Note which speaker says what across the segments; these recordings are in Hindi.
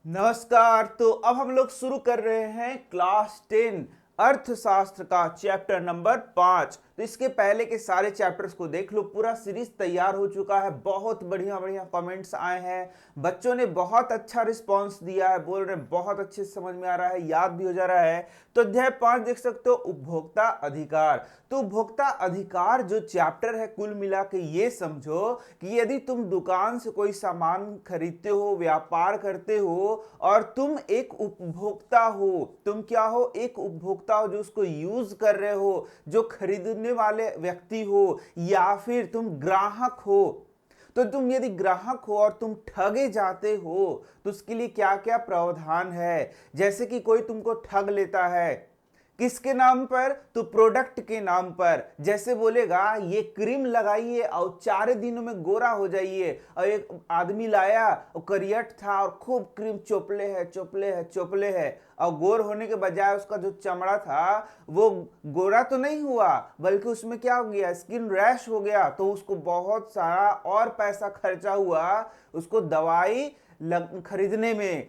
Speaker 1: नमस्कार। तो अब हम लोग शुरू कर रहे हैं क्लास 10 अर्थशास्त्र का चैप्टर नंबर 5। तो इसके पहले के सारे चैप्टर्स को देख लो, पूरा सीरीज तैयार हो चुका है। बहुत बढ़िया बढ़िया कमेंट्स आए हैं, बच्चों ने बहुत अच्छा रिस्पांस दिया है, बोल रहे हैं बहुत अच्छे से समझ में आ रहा है, याद भी हो जा रहा है। तो अध्याय 5 देख सकते हो, उपभोक्ता अधिकार। तो उपभोक्ता अधिकार जो चैप्टर है, कुल मिला के ये समझो कि यदि तुम दुकान से कोई सामान खरीदते हो, व्यापार करते हो और तुम एक उपभोक्ता हो, तुम क्या हो, एक उपभोक्ता हो जो उसको यूज कर रहे हो, जो खरीदने वाले व्यक्ति हो, या फिर तुम ग्राहक हो। तो तुम यदि ग्राहक हो और तुम ठगे जाते हो तो उसके लिए क्या क्या प्रावधान है। जैसे कि कोई तुमको ठग लेता है, किसके नाम पर, तो प्रोडक्ट के नाम पर। जैसे बोलेगा ये क्रीम लगाइए और 4 दिनों में गोरा हो जाइए, और एक आदमी लाया और करियट था और खूब क्रीम चोपले है चोपले है चोपले है, और गोर होने के बजाय उसका जो चमड़ा था वो गोरा तो नहीं हुआ, बल्कि उसमें क्या हो गया, स्किन रैश हो गया। तो उसको बहुत सारा और पैसा खर्चा हुआ उसको दवाई खरीदने में।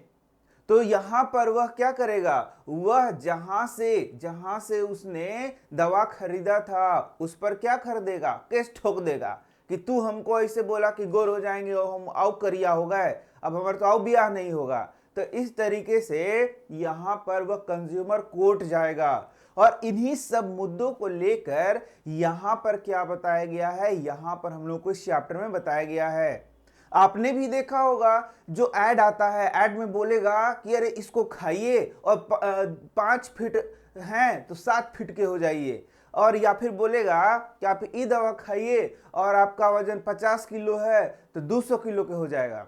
Speaker 1: तो यहां पर वह क्या करेगा, वह जहां से उसने दवा खरीदा था उस पर क्या कर देगा, केस ठोक देगा कि तू हमको ऐसे बोला कि गोर हो जाएंगे और हम आओ करिया हो गए, अब हमारा तो आओ ब्याह नहीं होगा। तो इस तरीके से यहां पर वह कंज्यूमर कोर्ट जाएगा। और इन्हीं सब मुद्दों को लेकर यहां पर क्या बताया गया है, यहां पर हम लोग को इस चैप्टर में बताया गया है। आपने भी देखा होगा, जो ऐड आता है, ऐड में बोलेगा कि अरे इसको खाइए और 5 फीट हैं तो 7 फीट के हो जाइए, और या फिर बोलेगा कि आप ये दवा खाइए और आपका वजन 50 किलो है तो 200 किलो के हो जाएगा।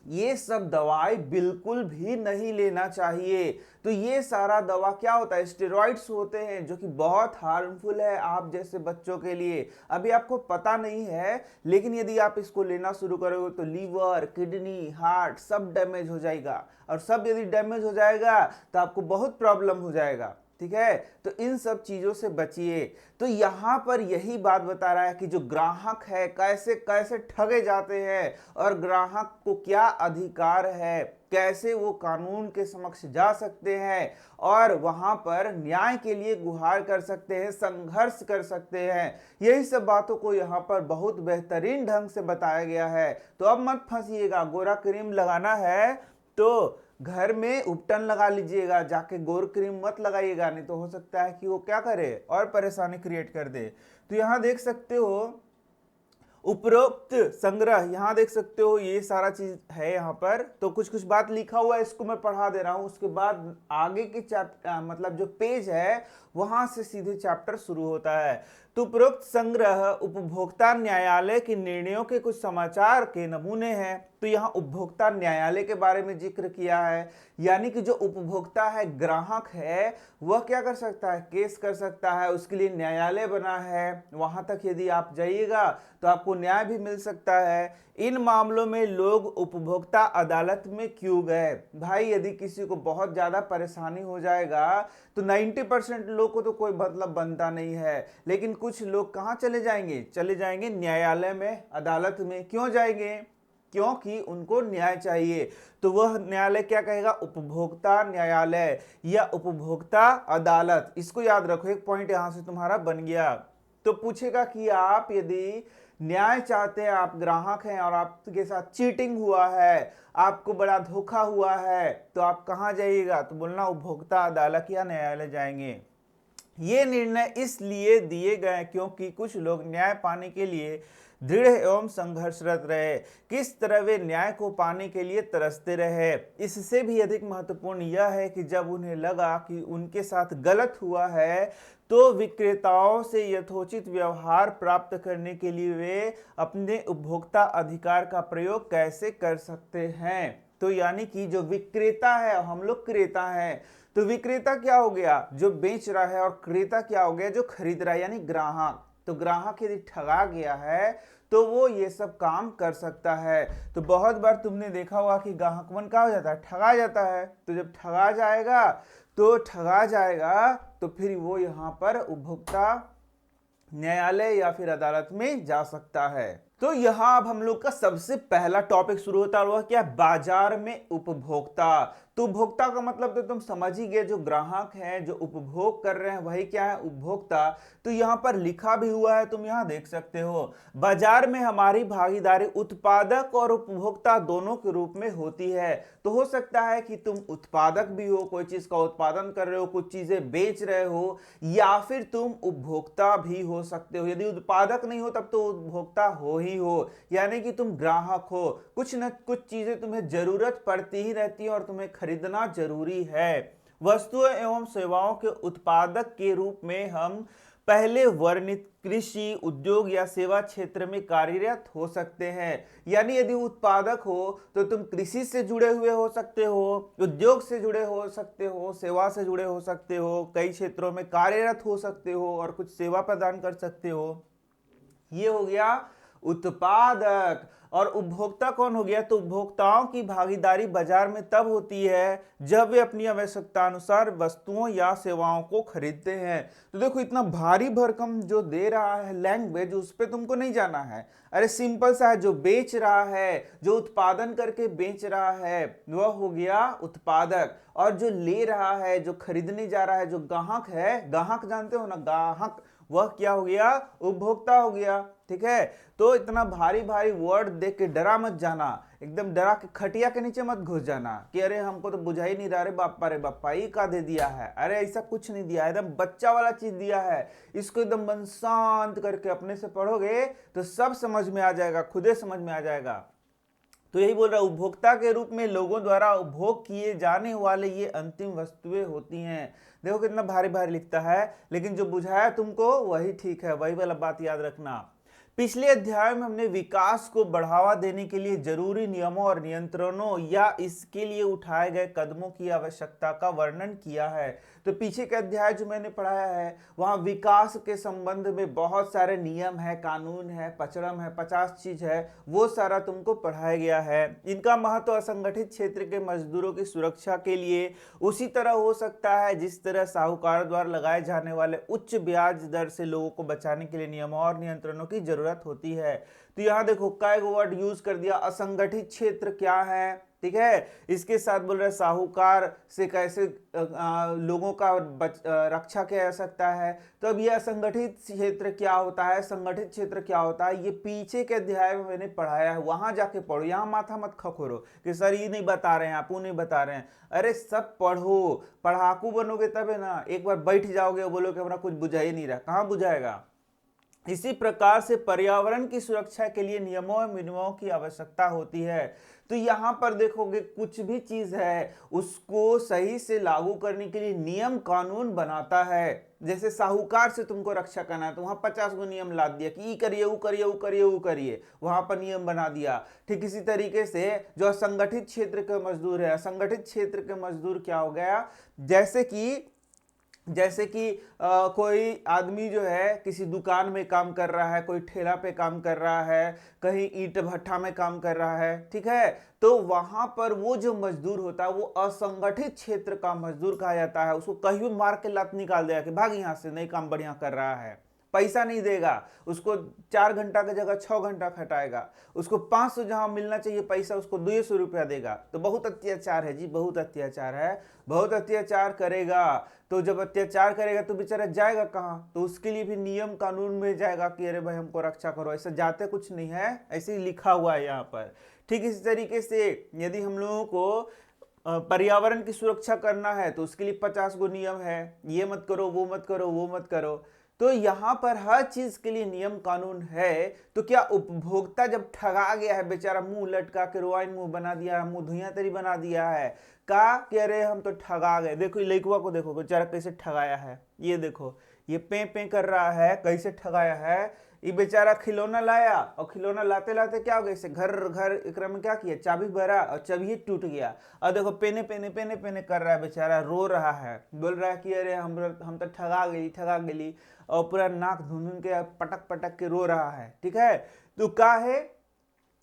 Speaker 1: ये सब दवाएं बिल्कुल भी नहीं लेना चाहिए। तो ये सारा दवा क्या होता है, स्टेरॉइड्स होते हैं, जो कि बहुत हार्मफुल है आप जैसे बच्चों के लिए। अभी आपको पता नहीं है, लेकिन यदि आप इसको लेना शुरू करोगे तो लीवर, किडनी, हार्ट सब डैमेज हो जाएगा, और सब यदि डैमेज हो जाएगा तो आपको बहुत प्रॉब्लम हो जाएगा। ठीक है, तो इन सब चीजों से बचिए। तो यहां पर यही बात बता रहा है कि जो ग्राहक है कैसे कैसे ठगे जाते हैं, और ग्राहक को क्या अधिकार है, कैसे वो कानून के समक्ष जा सकते हैं और वहां पर न्याय के लिए गुहार कर सकते हैं, संघर्ष कर सकते हैं। यही सब बातों को यहाँ पर बहुत बेहतरीन ढंग से बताया गया है। तो अब मत फंसिएगा, गोरा क्रीम लगाना है तो घर में उपटन लगा लीजिएगा, जाके गोर क्रीम मत लगाइएगा, नहीं तो हो सकता है कि वो क्या करे और परेशानी क्रिएट कर दे। तो यहाँ देख सकते हो उपरोक्त संग्रह, यहां देख सकते हो ये सारा चीज है। यहाँ पर तो कुछ कुछ बात लिखा हुआ है, इसको मैं पढ़ा दे रहा हूं, उसके बाद आगे के चैप्टर मतलब जो पेज है वहां से सीधे चैप्टर शुरू होता है। तो उपरोक्त संग्रह उपभोक्ता न्यायालय के निर्णयों के कुछ समाचार के नमूने हैं। तो यहाँ उपभोक्ता न्यायालय के बारे में जिक्र किया है, यानी कि जो उपभोक्ता है, ग्राहक है, वह क्या कर सकता है, केस कर सकता है, उसके लिए न्यायालय बना है। वहां तक यदि आप जाइएगा तो आपको न्याय भी मिल सकता है। इन मामलों में लोग उपभोक्ता अदालत में क्यों गए, भाई यदि किसी को बहुत ज्यादा परेशानी हो जाएगा तो 90% लोग को तो कोई मतलब बनता नहीं है, लेकिन कुछ लोग कहाँ चले जाएंगे, चले जाएंगे न्यायालय में, अदालत में। क्यों जाएंगे, क्योंकि उनको न्याय चाहिए। तो वह न्यायालय क्या कहेगा, उपभोक्ता न्यायालय या उपभोक्ता अदालत। इसको याद रखो, एक पॉइंट यहां से तुम्हारा बन गया। तो पूछेगा कि आप यदि न्याय चाहते हैं, आप ग्राहक हैं और आपके साथ चीटिंग हुआ है, आपको बड़ा धोखा हुआ है, तो आप कहां जाइएगा, तो बोलना उपभोक्ता अदालत या न्यायालय जाएंगे। ये निर्णय इसलिए दिए गए क्योंकि कुछ लोग न्याय पाने के लिए दृढ़ एवं संघर्षरत रहे, किस तरह वे न्याय को पाने के लिए तरसते रहे। इससे भी अधिक महत्वपूर्ण यह है कि जब उन्हें लगा कि उनके साथ गलत हुआ है तो विक्रेताओं से यथोचित व्यवहार प्राप्त करने के लिए वे अपने उपभोक्ता अधिकार का प्रयोग कैसे कर सकते हैं। तो यानी कि जो विक्रेता है, हम लोग क्रेता हैं, तो विक्रेता क्या हो गया, जो बेच रहा है, और क्रेता क्या हो गया, जो खरीद रहा है, यानी ग्राहक। तो ग्राहक यदि ठगा गया है तो वो ये सब काम कर सकता है। तो बहुत बार तुमने देखा होगा कि ग्राहक मन क्या हो जाता है, ठगा जाता है। तो जब ठगा जाएगा तो फिर वो यहाँ पर उपभोक्ता न्यायालय या फिर अदालत में जा सकता है। तो यहाँ अब हम लोग का सबसे पहला टॉपिक शुरू होता है, वह क्या है? बाजार में उपभोक्ता। तो उपभोक्ता का मतलब तो तुम समझ ही गए, जो ग्राहक हैं, जो उपभोग कर रहे हैं, वही क्या है? उपभोक्ता। तो यहाँ पर लिखा भी हुआ है, तुम यहाँ देख सकते हो, बाजार में हमारी भागीदारी उत्पादक और उपभोक्ता दोनों के रूप में होती है। तो हो सकता है कि तुम उत्पादक भी हो, कोई चीज का उत्पादन कर रहे हो, कुछ चीजें बेच रहे हो, या फिर तुम उपभोक्ता भी हो सकते हो। यदि उत्पादक नहीं हो तब तो उपभोक्ता हो ही हो, यानी कि तुम ग्राहक हो। कुछ न कुछ चीजें तुम्हें जरूरत पड़ती ही रहती है और तुम्हें खरीदना जरूरी है। वस्तुओं एवं सेवाओं के उत्पादक के रूप में हम पहले वर्णित कृषि, उद्योग या सेवा क्षेत्र में कार्यरत हो सकते हैं। यानी यदि उत्पादक हो तो तुम कृषि से जुड़े हुए हो सकते हो, उद्योग से जुड़े हो सकते हो, सेवा से जुड़े हो सकते हो, कई क्षेत्रों में कार्यरत हो सकते हो और कुछ सेवा प्रदान कर सकते हो। ये हो गया उत्पादक। और उपभोक्ता कौन हो गया? तो उपभोक्ताओं की भागीदारी बाजार में तब होती है जब वे अपनी आवश्यकता अनुसार वस्तुओं या सेवाओं को खरीदते हैं। तो देखो, इतना भारी भरकम जो दे रहा है लैंग्वेज, उस पे तुमको नहीं जाना है। अरे सिंपल सा है, जो बेच रहा है, जो उत्पादन करके बेच रहा है, वह हो गया उत्पादक। और जो ले रहा है, जो खरीदने जा रहा है, जो ग्राहक है, ग्राहक जानते हो ना, ग्राहक, वह क्या हो गया? उपभोक्ता हो गया। ठीक है, तो इतना भारी भारी वर्ड देख के डरा मत जाना, एकदम डरा के खटिया के नीचे मत घुस जाना कि अरे हमको तो बुझा ही नहीं रहा, रे बापा रे बापा ये का दे दिया है। अरे ऐसा कुछ नहीं दिया है, एकदम बच्चा वाला चीज दिया है। इसको एकदम मन शांत करके अपने से पढ़ोगे तो सब समझ में आ जाएगा, खुदे समझ में आ जाएगा। तो यही बोल रहा, उपभोक्ता के रूप में लोगों द्वारा उपभोग किए जाने वाले ये अंतिम वस्तुएं होती हैं। देखो कितना भारी भारी लिखता है, लेकिन जो बुझाया तुमको वही ठीक है, वही वाला बात याद रखना। पिछले अध्याय में हमने विकास को बढ़ावा देने के लिए जरूरी नियमों और नियंत्रणों या इसके लिए उठाए गए कदमों की आवश्यकता का वर्णन किया है। तो पीछे के अध्याय जो मैंने पढ़ाया है, वहां विकास के संबंध में बहुत सारे नियम है, कानून है, पचड़म है, 50 चीज है, वो सारा तुमको पढ़ाया गया है। इनका महत्व असंगठित क्षेत्र के मजदूरों की सुरक्षा के लिए उसी तरह हो सकता है जिस तरह साहूकार द्वारा लगाए जाने वाले उच्च ब्याज दर से लोगों को बचाने के लिए नियमों और नियंत्रणों की जरूरत होती है। तो यहां देखो कई वर्ड यूज कर दिया। असंगठित क्षेत्र क्या है? ठीक है, इसके साथ बोल रहे साहूकार से कैसे लोगों का रक्षा किया जा सकता है। तो अब ये असंगठित क्षेत्र क्या होता है, संगठित क्षेत्र क्या होता है, ये पीछे के अध्याय में मैंने पढ़ाया है, वहां जाके पढ़ो। यहाँ माथा मत खखोरो कि सर ये नहीं बता रहे हैं, आप वो नहीं बता रहे हैं। अरे सब पढ़ो, पढ़ाकू बनोगे तब है ना। एक बार बैठ जाओगे और बोलोगे हमारा कुछ बुझा ही नहीं रहा, कहाँ बुझाएगा। इसी प्रकार से पर्यावरण की सुरक्षा के लिए नियमों और विनियमों की आवश्यकता होती है। तो यहां पर देखोगे कुछ भी चीज है उसको सही से लागू करने के लिए नियम कानून बनाता है। जैसे साहूकार से तुमको रक्षा करना है तो वहां 50 गो नियम ला दिया कि ये करिए, वो करिए, वो करिए, वो करिए, वहां पर नियम बना दिया। ठीक इसी तरीके से जो असंगठित क्षेत्र के मजदूर है, असंगठित क्षेत्र के मजदूर क्या हो गया? जैसे कि कोई आदमी जो है किसी दुकान में काम कर रहा है, कोई ठेला पे काम कर रहा है, कहीं ईंट भट्ठा में काम कर रहा है, ठीक है, तो वहां पर वो जो मजदूर होता है वो असंगठित क्षेत्र का मजदूर कहा जाता है। उसको कहीं भी मार के लात निकाल देगा कि भाग यहाँ से, नहीं काम बढ़िया कर रहा है, पैसा नहीं देगा उसको, 4 घंटा की जगह 6 घंटा खटाएगा, उसको 500 जहां मिलना चाहिए पैसा उसको 200 रुपया देगा। तो बहुत अत्याचार है जी, बहुत अत्याचार है, बहुत अत्याचार करेगा। तो जब अत्याचार करेगा तो बेचारा जाएगा कहाँ? तो उसके लिए भी नियम कानून में जाएगा कि अरे भाई हमको रक्षा करो। ऐसा जाते कुछ नहीं है, ऐसे ही लिखा हुआ है यहाँ पर। ठीक इसी तरीके से यदि हम लोगों को पर्यावरण की सुरक्षा करना है तो उसके लिए 50 गो नियम है, ये मत करो, वो मत करो, वो मत करो। तो यहां पर हर चीज के लिए नियम कानून है। तो क्या उपभोक्ता जब ठगा गया है, बेचारा मुंह लटका के रोआइन मुंह बना दिया है, मुंह धुइयां तरी बना दिया है, का कि अरे हम तो ठगा गए। देखो लड़कुआ को देखो बेचारा कैसे ठगाया है, ये देखो ये पे पे कर रहा है, कैसे ठगाया है। ये बेचारा खिलौना लाया और खिलौना लाते लाते क्या हो गया, इसे घर घर एकरा में क्या किया, चाबी भरा और चाबी टूट गया। और देखो पेने पेने पेने पेने कर रहा है, बेचारा रो रहा है, बोल रहा है कि अरे हम तो ठगा गई, ठगा गई, और पूरा नाक धुन के पटक पटक के रो रहा है। ठीक है, तो क्या है,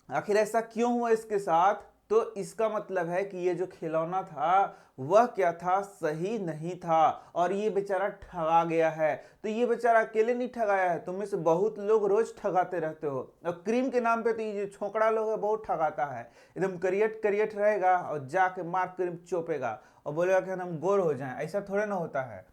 Speaker 1: आखिर ऐसा क्यों हुआ इसके साथ? तो इसका मतलब है कि ये जो खिलौना था वह क्या था, सही नहीं था और ये बेचारा ठगा गया है। तो ये बेचारा अकेले नहीं ठगाया है, तुम में से बहुत लोग रोज ठगाते रहते हो। और क्रीम के नाम पे तो ये जो छोकरा लोग है बहुत ठगाता है, एकदम करियट करियट रहेगा और जाके मार क्रीम चोपेगा और बोलेगा कि हम गोर हो जाएं। ऐसा थोड़े ना होता है।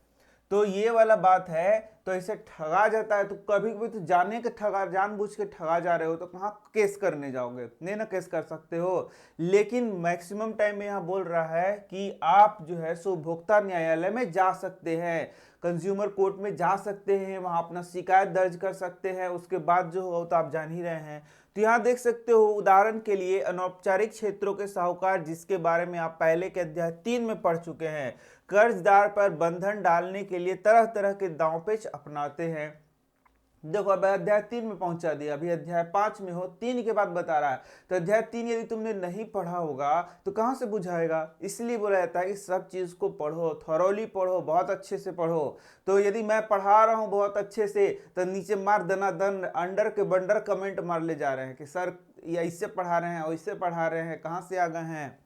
Speaker 1: तो ये वाला बात है। तो ऐसे ठगा जाता है, तो कभी कभी तो जाने के ठगा, जानबूझ के ठगा जा रहे हो तो कहाँ केस करने जाओगे, नहीं ना केस कर सकते हो। लेकिन मैक्सिमम टाइम में यहाँ बोल रहा है कि आप जो है सो उपभोक्ता न्यायालय में जा सकते हैं, कंज्यूमर कोर्ट में जा सकते हैं, वहां अपना शिकायत दर्ज कर सकते हैं। उसके बाद जो हो तो आप जान ही रहे हैं। तो यहाँ देख सकते हो उदाहरण के लिए अनौपचारिक क्षेत्रों के साहूकार, जिसके बारे में आप पहले के अध्याय 3 में पढ़ चुके हैं, कर्जदार पर बंधन डालने के लिए तरह तरह के दांवपेच अपनाते हैं। देखो अब अध्याय 3 में पहुंचा दिया, अभी अध्याय 5 में हो, 3 के बाद बता रहा है। तो अध्याय 3 यदि तुमने नहीं पढ़ा होगा तो कहां से बुझाएगा। इसलिए बोला जाता है कि सब चीज को पढ़ो, थॉरोली पढ़ो, बहुत अच्छे से पढ़ो। तो यदि मैं पढ़ा रहा हूं बहुत अच्छे से तो नीचे मार दनादन अंडर के बंडर कमेंट मार ले जा रहे हैं कि सर ये इससे पढ़ा रहे हैं, वैसे पढ़ा रहे हैं, कहां से आ गए हैं।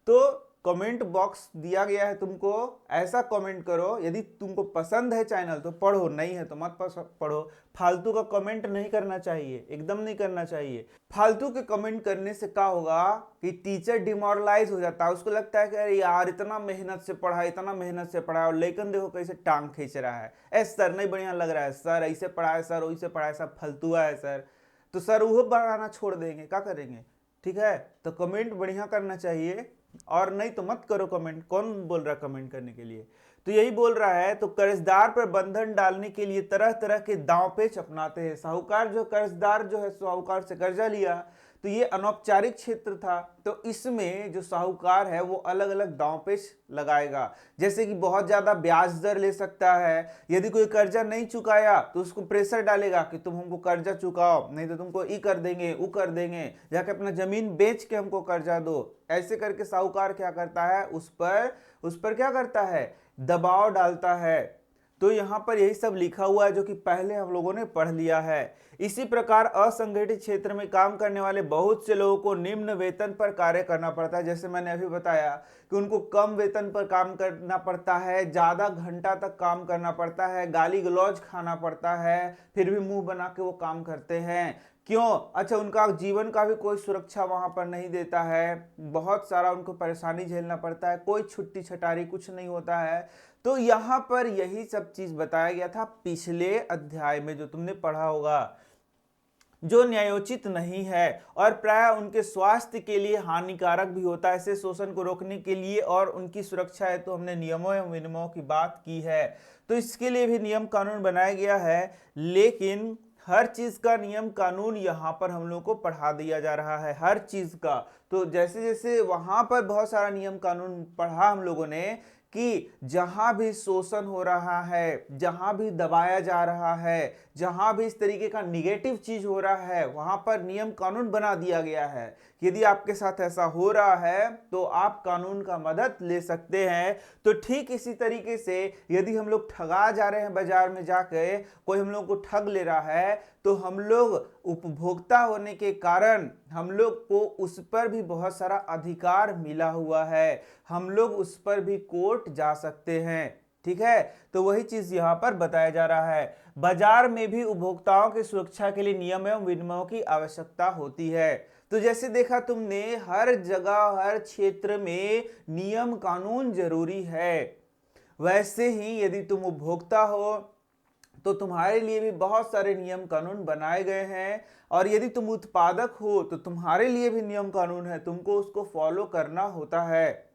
Speaker 1: तो कमेंट बॉक्स दिया गया है तुमको, ऐसा कमेंट करो। यदि तुमको पसंद है चैनल तो पढ़ो, नहीं है तो मत पढ़ो। फालतू का कमेंट नहीं करना चाहिए, एकदम नहीं करना चाहिए। फालतू के कमेंट करने से क्या होगा कि टीचर डिमोरलाइज हो जाता है, उसको लगता है कि अरे यार इतना मेहनत से पढ़ा, इतना मेहनत से पढ़ा, और लेकिन देखो कैसे टांग खींच रहा है, ए सर नहीं बढ़िया लग रहा है, सर ऐसे पढ़ा है, सर वैसे पढ़ा है, सब फलतुआ है सर। तो सर वो बढ़ाना छोड़ देंगे, क्या करेंगे। ठीक है, तो कमेंट बढ़िया करना चाहिए और नहीं तो मत करो कमेंट। कौन बोल रहा है कमेंट करने के लिए। तो यही बोल रहा है। तो कर्जदार पर बंधन डालने के लिए तरह तरह के दांवपेच अपनाते हैं। साहूकार जो कर्जदार जो है साहूकार से कर्जा लिया, तो ये अनौपचारिक क्षेत्र था। तो इसमें जो साहूकार है वो अलग अलग दांवपेच लगाएगा, जैसे कि बहुत ज्यादा ब्याज दर ले सकता है। यदि कोई कर्जा नहीं चुकाया तो उसको प्रेशर डालेगा कि तुम हमको कर्जा चुकाओ, नहीं तो तुमको ई कर देंगे, वो कर देंगे, जाके अपना जमीन बेच के हमको कर्जा दो। ऐसे करके साहूकार क्या करता है, उस पर क्या करता है, दबाव डालता है। तो यहां पर यही सब लिखा हुआ है जो कि पहले हम लोगों ने पढ़ लिया है। इसी प्रकार असंगठित क्षेत्र में काम करने वाले बहुत से लोगों को निम्न वेतन पर कार्य करना पड़ता है। जैसे मैंने अभी बताया कि उनको कम वेतन पर काम करना पड़ता है, ज्यादा घंटा तक काम करना पड़ता है, गाली गलौज खाना पड़ता है, फिर भी मुंह बना के वो काम करते हैं। क्यों? अच्छा, उनका जीवन का भी कोई सुरक्षा वहां पर नहीं देता है, बहुत सारा उनको परेशानी झेलना पड़ता है, कोई छुट्टी छटारी कुछ नहीं होता है। तो यहां पर यही सब चीज बताया गया था पिछले अध्याय में जो तुमने पढ़ा होगा, जो न्यायोचित नहीं है और प्राय उनके स्वास्थ्य के लिए हानिकारक भी होता है। ऐसे शोषण को रोकने के लिए और उनकी सुरक्षा है तो हमने नियमों एवं विनियमों की बात की है। तो इसके लिए भी नियम कानून बनाया गया है, लेकिन हर चीज का नियम कानून यहाँ पर हम लोग को पढ़ा दिया जा रहा है, हर चीज का। तो जैसे जैसे वहां पर बहुत सारा नियम कानून पढ़ा हम लोगों ने कि जहां भी शोषण हो रहा है, जहां भी दबाया जा रहा है, जहां भी इस तरीके का निगेटिव चीज हो रहा है, वहां पर नियम कानून बना दिया गया है कि यदि आपके साथ ऐसा हो रहा है तो आप कानून का मदद ले सकते हैं। तो ठीक इसी तरीके से यदि हम लोग ठगा जा रहे हैं, बाजार में जाके कोई हम लोग को ठग ले रहा है, तो हम लोग उपभोक्ता होने के कारण हम लोग को उस पर भी बहुत सारा अधिकार मिला हुआ है, हम लोग उस पर भी कोर्ट जा सकते हैं। ठीक है, तो वही चीज यहां पर बताया जा रहा है। बाजार में भी उपभोक्ताओं की सुरक्षा के लिए नियम एवं विनियमों की आवश्यकता होती है। तो जैसे देखा तुमने, हर जगह हर क्षेत्र में नियम कानून जरूरी है। वैसे ही यदि तुम उपभोक्ता हो तो तुम्हारे लिए भी बहुत सारे नियम कानून बनाए गए हैं, और यदि तुम उत्पादक हो तो तुम्हारे लिए भी नियम कानून है, तुमको उसको फॉलो करना होता है।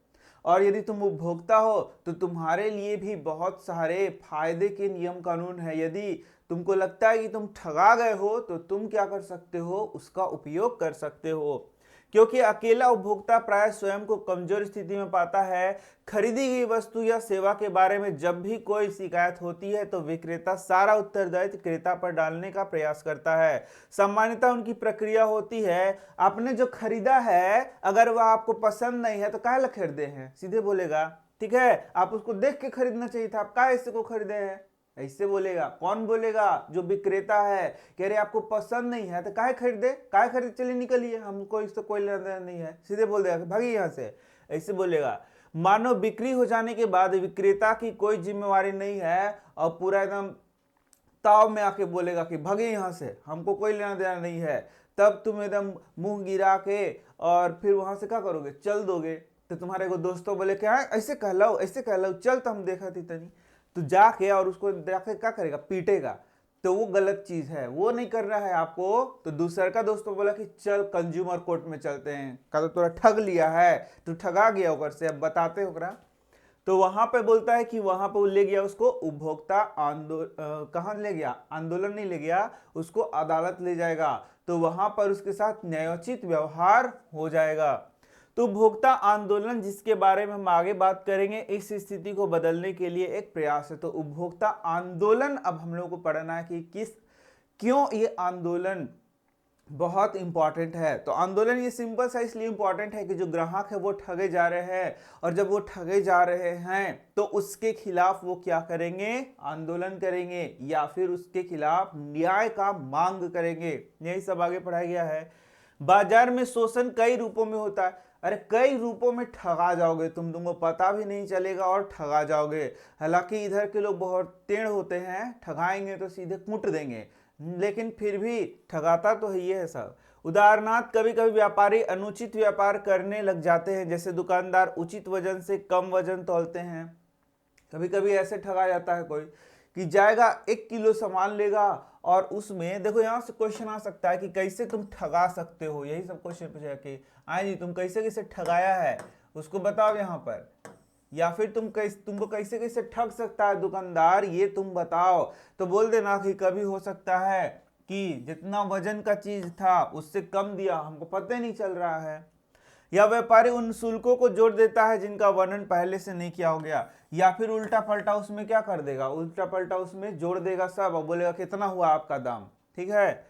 Speaker 1: और यदि तुम उपभोक्ता हो तो तुम्हारे लिए भी बहुत सारे फायदे के नियम कानून है। यदि तुमको लगता है कि तुम ठगा गए हो तो तुम क्या कर सकते हो, उसका उपयोग कर सकते हो। क्योंकि अकेला उपभोक्ता प्राय स्वयं को कमजोर स्थिति में पाता है। खरीदी गई वस्तु या सेवा के बारे में जब भी कोई शिकायत होती है तो विक्रेता सारा उत्तरदायित्व क्रेता पर डालने का प्रयास करता है। सामान्यतः उनकी प्रक्रिया होती है, आपने जो खरीदा है अगर वह आपको पसंद नहीं है तो काहे ला खरीदे हैं, सीधे बोलेगा। ठीक है, आप उसको देख के खरीदना चाहिए था, आप काहे इसको खरीदे हैं। ऐसे बोलेगा। कौन बोलेगा? जो विक्रेता है। कह रहे आपको पसंद नहीं है तो काहे खरीदे, काहे खरीदे, चलिए निकलिए, हमको इससे कोई लेना देना नहीं है, सीधे बोल देगा भागिए यहाँ से, ऐसे बोलेगा। मानो बिक्री हो जाने के बाद विक्रेता की कोई जिम्मेवारी नहीं है और पूरा एकदम ताव में आके बोलेगा कि भागे यहाँ से, हमको कोई लेना देना नहीं है, तब तुम एकदम मुंह गिरा के और फिर वहां से क्या करोगे, चल दोगे। तो तुम्हारे को दोस्तों बोले क्या ऐसे कहलाओ, ऐसे कहलाओ, चल, तो हम देखा थी तनी, तो जाके और उसको जाके क्या करेगा, पीटेगा। तो वो गलत चीज है, वो नहीं करना है आपको। तो दूसरा का दोस्तों बोला कि चल कंज्यूमर कोर्ट में चलते हैं, का तो तोरा ठग लिया है, तू ठगा गया ऊपर से, अब बताते होगा। तो वहां पे बोलता है कि वहां पे वो ले गया उसको उपभोक्ता आंदोलन, कहां ले गया, आंदोलन नहीं ले गया, उसको अदालत ले जाएगा। तो वहां पर उसके साथ न्यायोचित व्यवहार हो जाएगा। तो उपभोक्ता आंदोलन, जिसके बारे में हम आगे बात करेंगे, इस स्थिति को बदलने के लिए एक प्रयास है। तो उपभोक्ता आंदोलन अब हम लोग को पढ़ना है कि क्यों ये आंदोलन बहुत इंपॉर्टेंट है। तो आंदोलन ये सिंपल सा इसलिए इंपॉर्टेंट है कि जो ग्राहक है वो ठगे जा रहे हैं, और जब वो ठगे जा रहे हैं तो उसके खिलाफ वो क्या करेंगे, आंदोलन करेंगे, या फिर उसके खिलाफ न्याय का मांग करेंगे। यही सब आगे पढ़ाया गया है। बाजार में शोषण कई रूपों में होता है। अरे कई रूपों में ठगा जाओगे तुमको पता भी नहीं चलेगा और ठगा जाओगे। हालांकि इधर के लोग बहुत टेढ़ होते हैं, ठगाएंगे तो सीधे कूट देंगे, लेकिन फिर भी ठगाता तो ये है सब। उदाहरणार्थ, कभी कभी व्यापारी अनुचित व्यापार करने लग जाते हैं, जैसे दुकानदार उचित वजन से कम वजन तौलते हैं। कभी कभी ऐसे ठगा जाता है कोई कि जाएगा 1 किलो सामान लेगा, और उसमें देखो यहाँ से क्वेश्चन आ सकता है कि कैसे तुम ठगा सकते हो, यही सब क्वेश्चन पूछा कि आए जी तुम कैसे कैसे ठगाया है उसको बताओ यहाँ पर, या फिर तुमको कैसे कैसे ठग सकता है दुकानदार, ये तुम बताओ। तो बोल देना कि कभी हो सकता है कि जितना वजन का चीज था उससे कम दिया, हमको पता ही नहीं चल रहा है। या व्यापारी उन शुल्कों को जोड़ देता है जिनका वर्णन पहले से नहीं किया हो गया, या फिर उल्टा पलटा उसमें क्या कर देगा, उल्टा पलटा उसमें जोड़ देगा सब और बोलेगा कितना हुआ आपका दाम, ठीक है।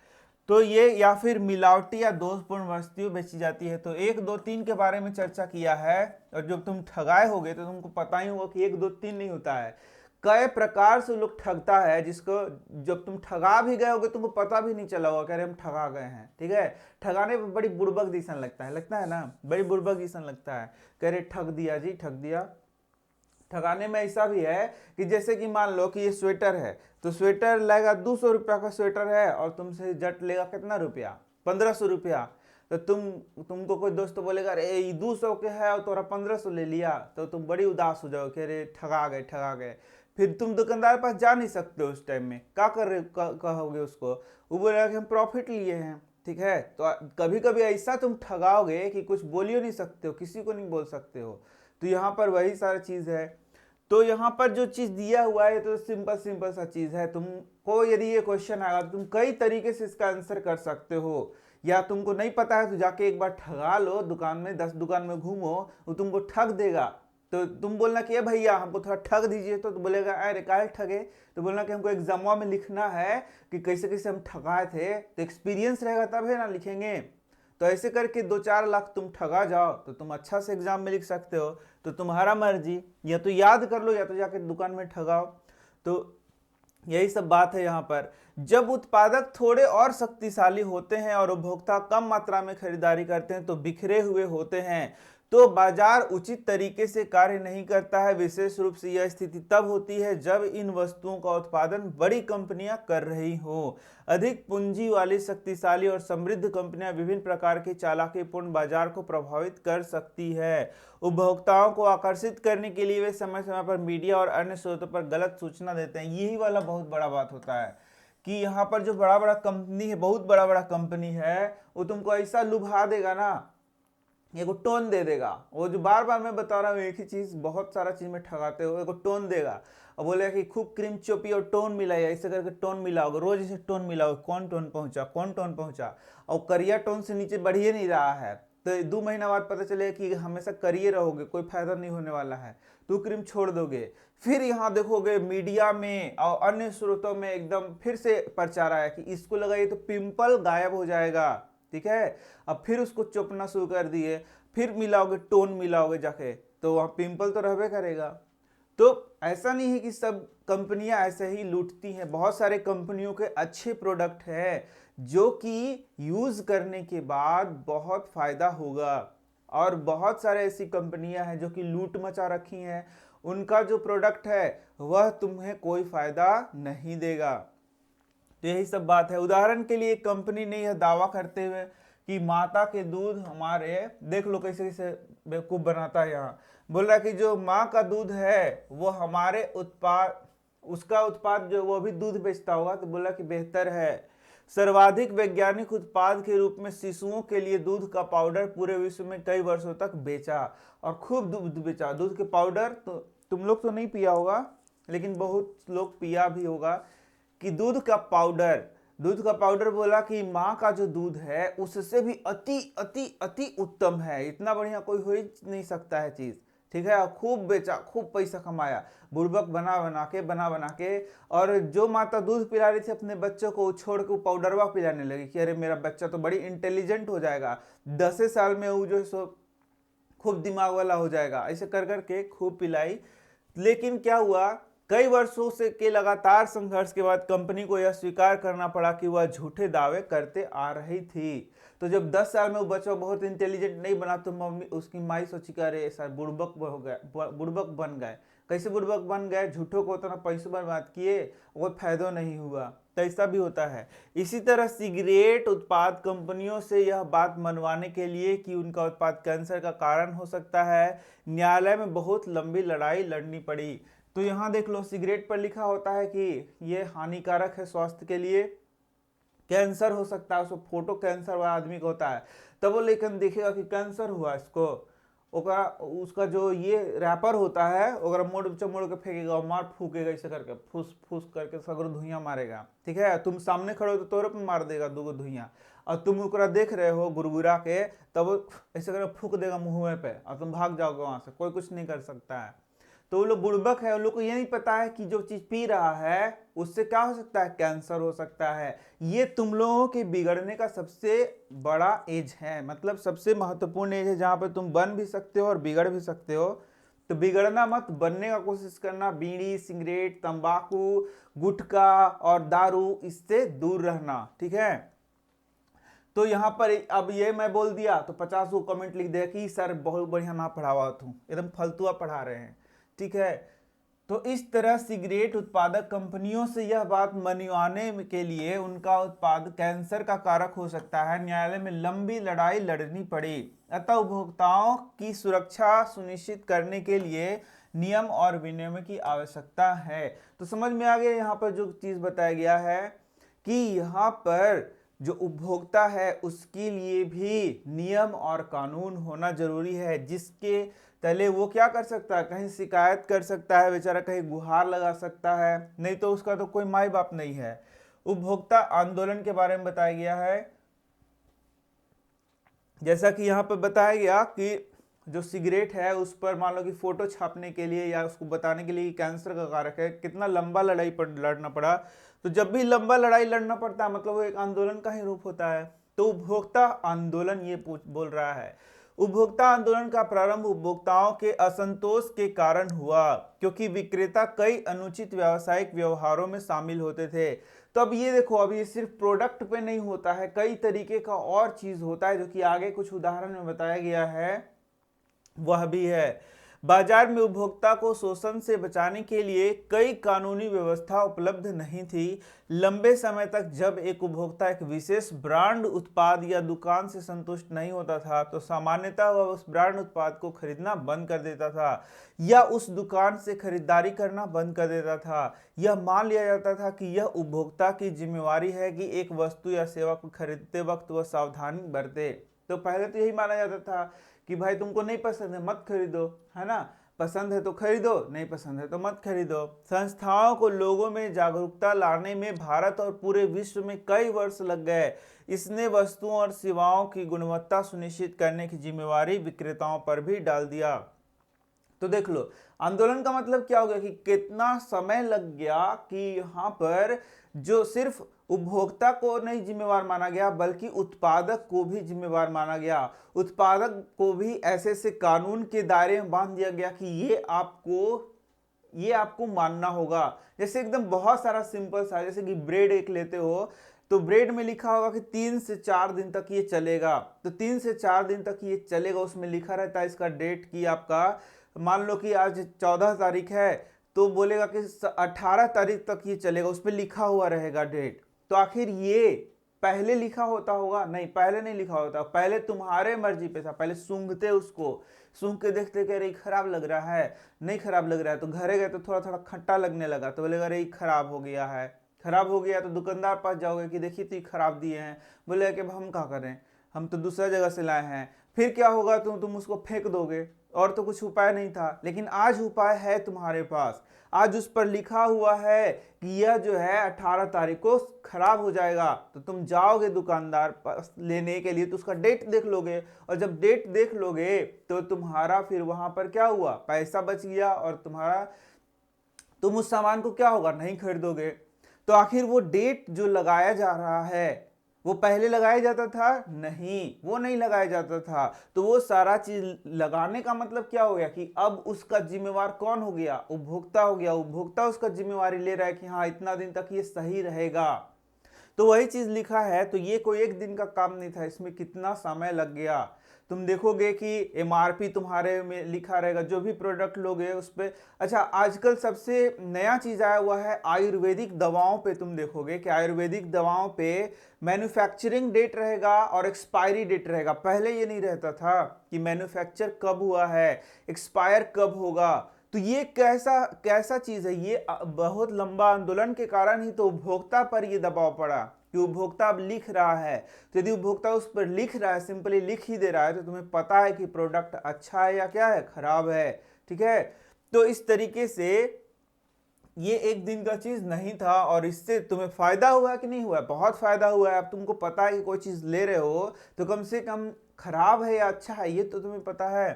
Speaker 1: तो ये, या फिर मिलावटी या दोषपूर्ण वस्तुएं बेची जाती है। तो 1 2 3 के बारे में चर्चा किया है, और जब तुम ठगाए होगे तो तुमको पता ही होगा कि 1 2 3 नहीं होता है, कई प्रकार से लोग ठगता है, जिसको जब तुम ठगा भी गए होगे तुमको पता भी नहीं चला होगा, कह रहे हम ठगा गए हैं, ठीक है। ठगाने में बड़ी बुड़बक दिसन लगता है ना, बड़ी बुड़बक दिसन लगता है, कह रहे ठग दिया जी, ठग दिया। ठगाने में ऐसा भी है कि जैसे कि मान लो कि ये स्वेटर है, तो स्वेटर लेगा 200 रुपया का स्वेटर है, और तुमसे जट लेगा कितना रुपया, 1500 रुपया। तो तुमको कोई दोस्त बोलेगा अरे ये 200 के है और तोरा 1500 ले लिया, तो तुम बड़ी उदास हो जाओ कि अरे ठगा गए, ठगा गए। फिर तुम दुकानदार पास जा नहीं सकते उस टाइम में, क्या कर रहे कहोगे उसको, वो बोलेगा कि हम प्रॉफिट लिए हैं, ठीक है। तो कभी कभी ऐसा तुम ठगाओगे कि कुछ बोल ही नहीं सकते हो, किसी को नहीं बोल सकते हो। तो यहाँ पर वही सारा चीज है। तो यहाँ पर जो चीज दिया हुआ है तो सिंपल सिंपल सा चीज है। तुमको यदि ये क्वेश्चन आएगा तो तुम कई तरीके से इसका आंसर कर सकते हो, या तुमको नहीं पता है तो जाके एक बार ठगा लो, दुकान में 10 दुकान में घूमो, वो तुमको ठग देगा। तो तुम बोलना कि भैया हमको थोड़ा ठग दीजिए, तो बोलेगा अरे काहे ठगे, तो बोलना कि हमको एग्जामवा में लिखना है कि कैसे कैसे हम ठगाए थे, तो एक्सपीरियंस रहेगा तब है ना लिखेंगे। तो ऐसे करके 2-4 लाख तुम ठगा जाओ तो तुम अच्छा से एग्जाम में लिख सकते हो। तो तुम्हारा मर्जी, या तो याद कर लो या तो जाके दुकान में ठगाओ। तो यही सब बात है यहाँ पर। जब उत्पादक थोड़े और शक्तिशाली होते हैं और उपभोक्ता कम मात्रा में खरीदारी करते हैं तो बिखरे हुए होते हैं, तो बाजार उचित तरीके से कार्य नहीं करता है। विशेष रूप से यह स्थिति तब होती है जब इन वस्तुओं का उत्पादन बड़ी कंपनियां कर रही हो। अधिक पूंजी वाली शक्तिशाली और समृद्ध कंपनियां विभिन्न प्रकार के चालाकीपूर्ण बाजार को प्रभावित कर सकती है। उपभोक्ताओं को आकर्षित करने के लिए वे समय समय पर मीडिया और अन्य स्रोतों पर गलत सूचना देते हैं। यही वाला बहुत बड़ा बात होता है कि यहाँ पर जो बड़ा बड़ा कंपनी है, बहुत बड़ा बड़ा कंपनी है, वो तुमको ऐसा लुभा देगा ना, एगो टोन दे देगा। वो जो बार बार मैं बता रहा हूँ एक ही चीज, बहुत सारा चीज में ठगाते हो, एगो टोन देगा और बोलेगा कि खूब क्रीम चोपी और टोन मिलाइए, ऐसे करके टोन मिलाओगे, रोज इसे टोन मिलाओगे, कौन टोन पहुंचा, कौन टोन पहुंचा, और करिया टोन से नीचे बढ़िए नहीं रहा है, तो 2 महीना बाद पता चलेगा कि हमेशा करिए रहोगे, कोई फायदा नहीं होने वाला है, तो क्रीम छोड़ दोगे। फिर यहाँ देखोगे मीडिया में और अन्य स्रोतों में एकदम फिर से प्रचार आया कि इसको लगाइए तो पिंपल गायब हो जाएगा, ठीक है। अब फिर उसको चुपना शुरू कर दिए, फिर मिलाओगे, टोन मिलाओगे जाके, तो वहां पिंपल तो रहबे करेगा। तो ऐसा नहीं है कि सब कंपनियां ऐसे ही लूटती हैं, बहुत सारे कंपनियों के अच्छे प्रोडक्ट हैं जो कि यूज करने के बाद बहुत फायदा होगा, और बहुत सारे ऐसी कंपनियां हैं जो कि लूट मचा रखी हैं, उनका जो प्रोडक्ट है वह तुम्हें कोई फायदा नहीं देगा। तो यही सब बात है। उदाहरण के लिए कंपनी ने यह दावा करते हुए कि माता के दूध हमारे, देख लो कैसे कैसे बेवकूफ बनाता है, यहाँ बोल रहा है कि जो माँ का दूध है वो हमारे उत्पाद, उसका उत्पाद जो वो भी दूध बेचता होगा, तो बोला कि बेहतर है। सर्वाधिक वैज्ञानिक उत्पाद के रूप में शिशुओं के लिए दूध का पाउडर पूरे विश्व में कई वर्षों तक बेचा और खूब दूध बेचा। दूध के पाउडर तो तुम लोग तो नहीं पिया होगा, लेकिन बहुत लोग पिया भी होगा कि दूध का पाउडर बोला कि माँ का जो दूध है उससे भी अति अति अति उत्तम है, इतना बढ़िया कोई हो ही नहीं सकता है चीज। ठीक है, खूब बेचा, खूब पैसा कमाया, बुड़बक बना बना के। और जो माता दूध पिला रही थी अपने बच्चों को, छोड़ के पाउडरवा पिलाने लगी कि अरे मेरा बच्चा तो बड़ी इंटेलिजेंट हो जाएगा, 10 साल में वो जो सो खूब दिमाग वाला हो जाएगा, ऐसे कर करके खूब पिलाई। लेकिन क्या हुआ, कई वर्षों से के लगातार संघर्ष के बाद कंपनी को यह स्वीकार करना पड़ा कि वह झूठे दावे करते आ रही थी। तो जब 10 साल में वो बच्चा बहुत इंटेलिजेंट नहीं बना, तो मम्मी उसकी माई सोची कि अरे ऐसा बुड़बक हो गए, बुड़बक बन गए। कैसे बुड़बक बन गए, झूठों को उतना पैसों बर्बाद किए, वो फायदा नहीं हुआ। तो ऐसा भी होता है। इसी तरह सिगरेट उत्पाद कंपनियों से यह बात मनवाने के लिए कि उनका उत्पाद कैंसर का कारण हो सकता है, न्यायालय में बहुत लंबी लड़ाई लड़नी पड़ी। तो यहाँ देख लो, सिगरेट पर लिखा होता है कि ये हानिकारक है स्वास्थ्य के लिए, कैंसर हो सकता है, उसको फोटो कैंसर वाला आदमी का होता है, तब वो लेकिन देखेगा कि कैंसर हुआ इसको, ओकरा उसका जो ये रैपर होता है ओकरा मोड़ के फेंकेगा, मार फूकेगा, ऐसे करके फूस फूस करके सगरो धुइयां मारेगा। ठीक है, तुम सामने खड़े हो तो तोरे पे मार देगा दूगो धुइयां, और तुम ओकरा देख रहे हो गुरगुरा के, तब ऐसे करके फूक देगा मुंह पे और तुम भाग जाओगे वहां से, कोई कुछ नहीं कर सकता है। तो वो लोग बुड़बक है, उन लोग को ये नहीं पता है कि जो चीज पी रहा है उससे क्या हो सकता है, कैंसर हो सकता है। ये तुम लोगों के बिगड़ने का सबसे बड़ा एज है, मतलब सबसे महत्वपूर्ण एज है जहां पर तुम बन भी सकते हो और बिगड़ भी सकते हो। तो बिगड़ना मत, बनने का कोशिश करना। बीड़ी, सिगरेट, तंबाकू, गुटखा और दारू, इससे दूर रहना। ठीक है, तो यहाँ पर अब ये मैं बोल दिया तो 50 को कमेंट लिख दे कि सर बहुत बढ़िया ना पढ़ावा तुम, एकदम फालतुआ पढ़ा रहे हैं। ठीक है, तो इस तरह सिगरेट उत्पादक कंपनियों से यह बात मनवाने के लिए उनका उत्पाद कैंसर का कारक हो सकता है, न्यायालय में लंबी लड़ाई लड़नी पड़ी। अतः उपभोक्ताओं की सुरक्षा सुनिश्चित करने के लिए नियम और विनियम की आवश्यकता है। तो समझ में आ गया यहाँ पर जो चीज बताया गया है कि यहाँ पर जो उपभोक्ता है उसके लिए भी नियम और कानून होना जरूरी है, जिसके तले वो क्या कर सकता है, कहीं शिकायत कर सकता है बेचारा, कहीं गुहार लगा सकता है, नहीं तो उसका तो कोई माई बाप नहीं है। उपभोक्ता आंदोलन के बारे में बताया गया है, जैसा कि यहाँ पर बताया गया कि जो सिगरेट है उस पर मान लो कि फोटो छापने के लिए या उसको बताने के लिए कैंसर का कारक है, कितना लंबा लड़ाई पर लड़ना पड़ा। तो जब भी लंबा लड़ाई लड़ना पड़ता है मतलब वो एक आंदोलन का ही रूप होता है। तो उपभोक्ता आंदोलन ये बोल रहा है, उपभोक्ता आंदोलन का प्रारंभ उपभोक्ताओं के असंतोष के कारण हुआ, क्योंकि विक्रेता कई अनुचित व्यावसायिक व्यवहारों में शामिल होते थे। तो अब ये देखो, अब ये सिर्फ प्रोडक्ट पे नहीं होता है, कई तरीके का और चीज होता है जो कि आगे कुछ उदाहरण में बताया गया है वह भी है। बाजार में उपभोक्ता को शोषण से बचाने के लिए कई कानूनी व्यवस्था उपलब्ध नहीं थी। लंबे समय तक जब एक उपभोक्ता एक विशेष ब्रांड उत्पाद या दुकान से संतुष्ट नहीं होता था तो सामान्यतः वह उस ब्रांड उत्पाद को खरीदना बंद कर देता था या उस दुकान से खरीदारी करना बंद कर देता था। यह मान लिया जाता था कि यह उपभोक्ता की जिम्मेवारी है कि एक वस्तु या सेवा को खरीदते वक्त वह सावधानी बरते। तो पहले तो यही माना जाता था कि भाई तुमको नहीं पसंद है मत खरीदो, है ना, पसंद है तो खरीदो, नहीं पसंद है तो मत खरीदो। संस्थाओं को लोगों में जागरूकता लाने में भारत और पूरे विश्व में कई वर्ष लग गए। इसने वस्तुओं और सेवाओं की गुणवत्ता सुनिश्चित करने की जिम्मेवारी विक्रेताओं पर भी डाल दिया। तो देख लो, आंदोलन का मतलब क्या हो गया कि कितना समय लग गया कि यहाँ पर जो सिर्फ उपभोक्ता को नहीं जिम्मेवार माना गया बल्कि उत्पादक को भी जिम्मेवार माना गया। उत्पादक को भी ऐसे ऐसे कानून के दायरे में बांध दिया गया कि ये आपको ये आपको मानना होगा। जैसे एकदम बहुत सारा सिंपल सा, जैसे कि ब्रेड एक लेते हो तो ब्रेड में लिखा होगा कि 3 से 4 दिन तक ये चलेगा, तो 3 से 4 दिन तक ये चलेगा, उसमें लिखा रहता है इसका डेट की आपका, मान लो कि आज 14 तारीख है तो बोलेगा कि 18 तारीख तक ये चलेगा, उस पर लिखा हुआ रहेगा डेट। तो आखिर ये पहले लिखा होता होगा? नहीं, पहले नहीं लिखा होता, पहले तुम्हारे मर्जी पे था, पहले सूंघते उसको, सूंघ के देखते कि अरे खराब लग रहा है, नहीं खराब लग रहा है, तो घरे गए तो थोड़ा थोड़ा खट्टा लगने लगा तो बोलेगा अरे खराब हो गया है, खराब हो गया तो दुकानदार पास जाओगे कि देखिए तो ये खराब दिए हैं, बोलेगा कि हम क्या करें, हम तो दूसरा जगह से लाए हैं। फिर क्या होगा, तुम उसको फेंक दोगे, और तो कुछ उपाय नहीं था। लेकिन आज उपाय है तुम्हारे पास, आज उस पर लिखा हुआ है कि यह जो है 18 तारीख को खराब हो जाएगा, तो तुम जाओगे दुकानदार पास लेने के लिए, तो उसका डेट देख लोगे, और जब डेट देख लोगे तो तुम्हारा फिर वहां पर क्या हुआ, पैसा बच गया, और तुम उस सामान को क्या होगा, नहीं खरीदोगे। तो आखिर वो डेट जो लगाया जा रहा है वो पहले लगाया जाता था? नहीं, वो नहीं लगाया जाता था। तो वो सारा चीज लगाने का मतलब क्या हो गया कि अब उसका जिम्मेवार कौन हो गया, उपभोक्ता हो गया। उपभोक्ता उसका जिम्मेवारी ले रहा है कि हाँ इतना दिन तक ये सही रहेगा। तो वही चीज लिखा है, तो ये कोई एक दिन का काम नहीं था, इसमें कितना समय लग गया। तुम देखोगे कि एमआरपी तुम्हारे में लिखा रहेगा, जो भी प्रोडक्ट लोगे उस पे। अच्छा, आजकल सबसे नया चीज आया हुआ है आयुर्वेदिक दवाओं पे, तुम देखोगे कि आयुर्वेदिक दवाओं पे मैन्युफैक्चरिंग डेट रहेगा और एक्सपायरी डेट रहेगा। पहले ये नहीं रहता था कि मैन्युफैक्चर कब हुआ है, एक्सपायर कब होगा। तो ये कैसा कैसा चीज है, ये बहुत लंबा आंदोलन के कारण ही तो उपभोक्ता पर ये दबाव पड़ा कि उपभोक्ता अब लिख रहा है। तो यदि उपभोक्ता उस पर लिख रहा है, सिंपली लिख ही दे रहा है, तो तुम्हें पता है कि प्रोडक्ट अच्छा है या क्या है, खराब है। ठीक है, तो इस तरीके से ये एक दिन का चीज नहीं था, और इससे तुम्हें फायदा हुआ कि नहीं हुआ? बहुत फायदा हुआ है। अब तुमको पता है कि कोई चीज ले रहे हो तो कम से कम खराब है या अच्छा है ये तो तुम्हें पता है।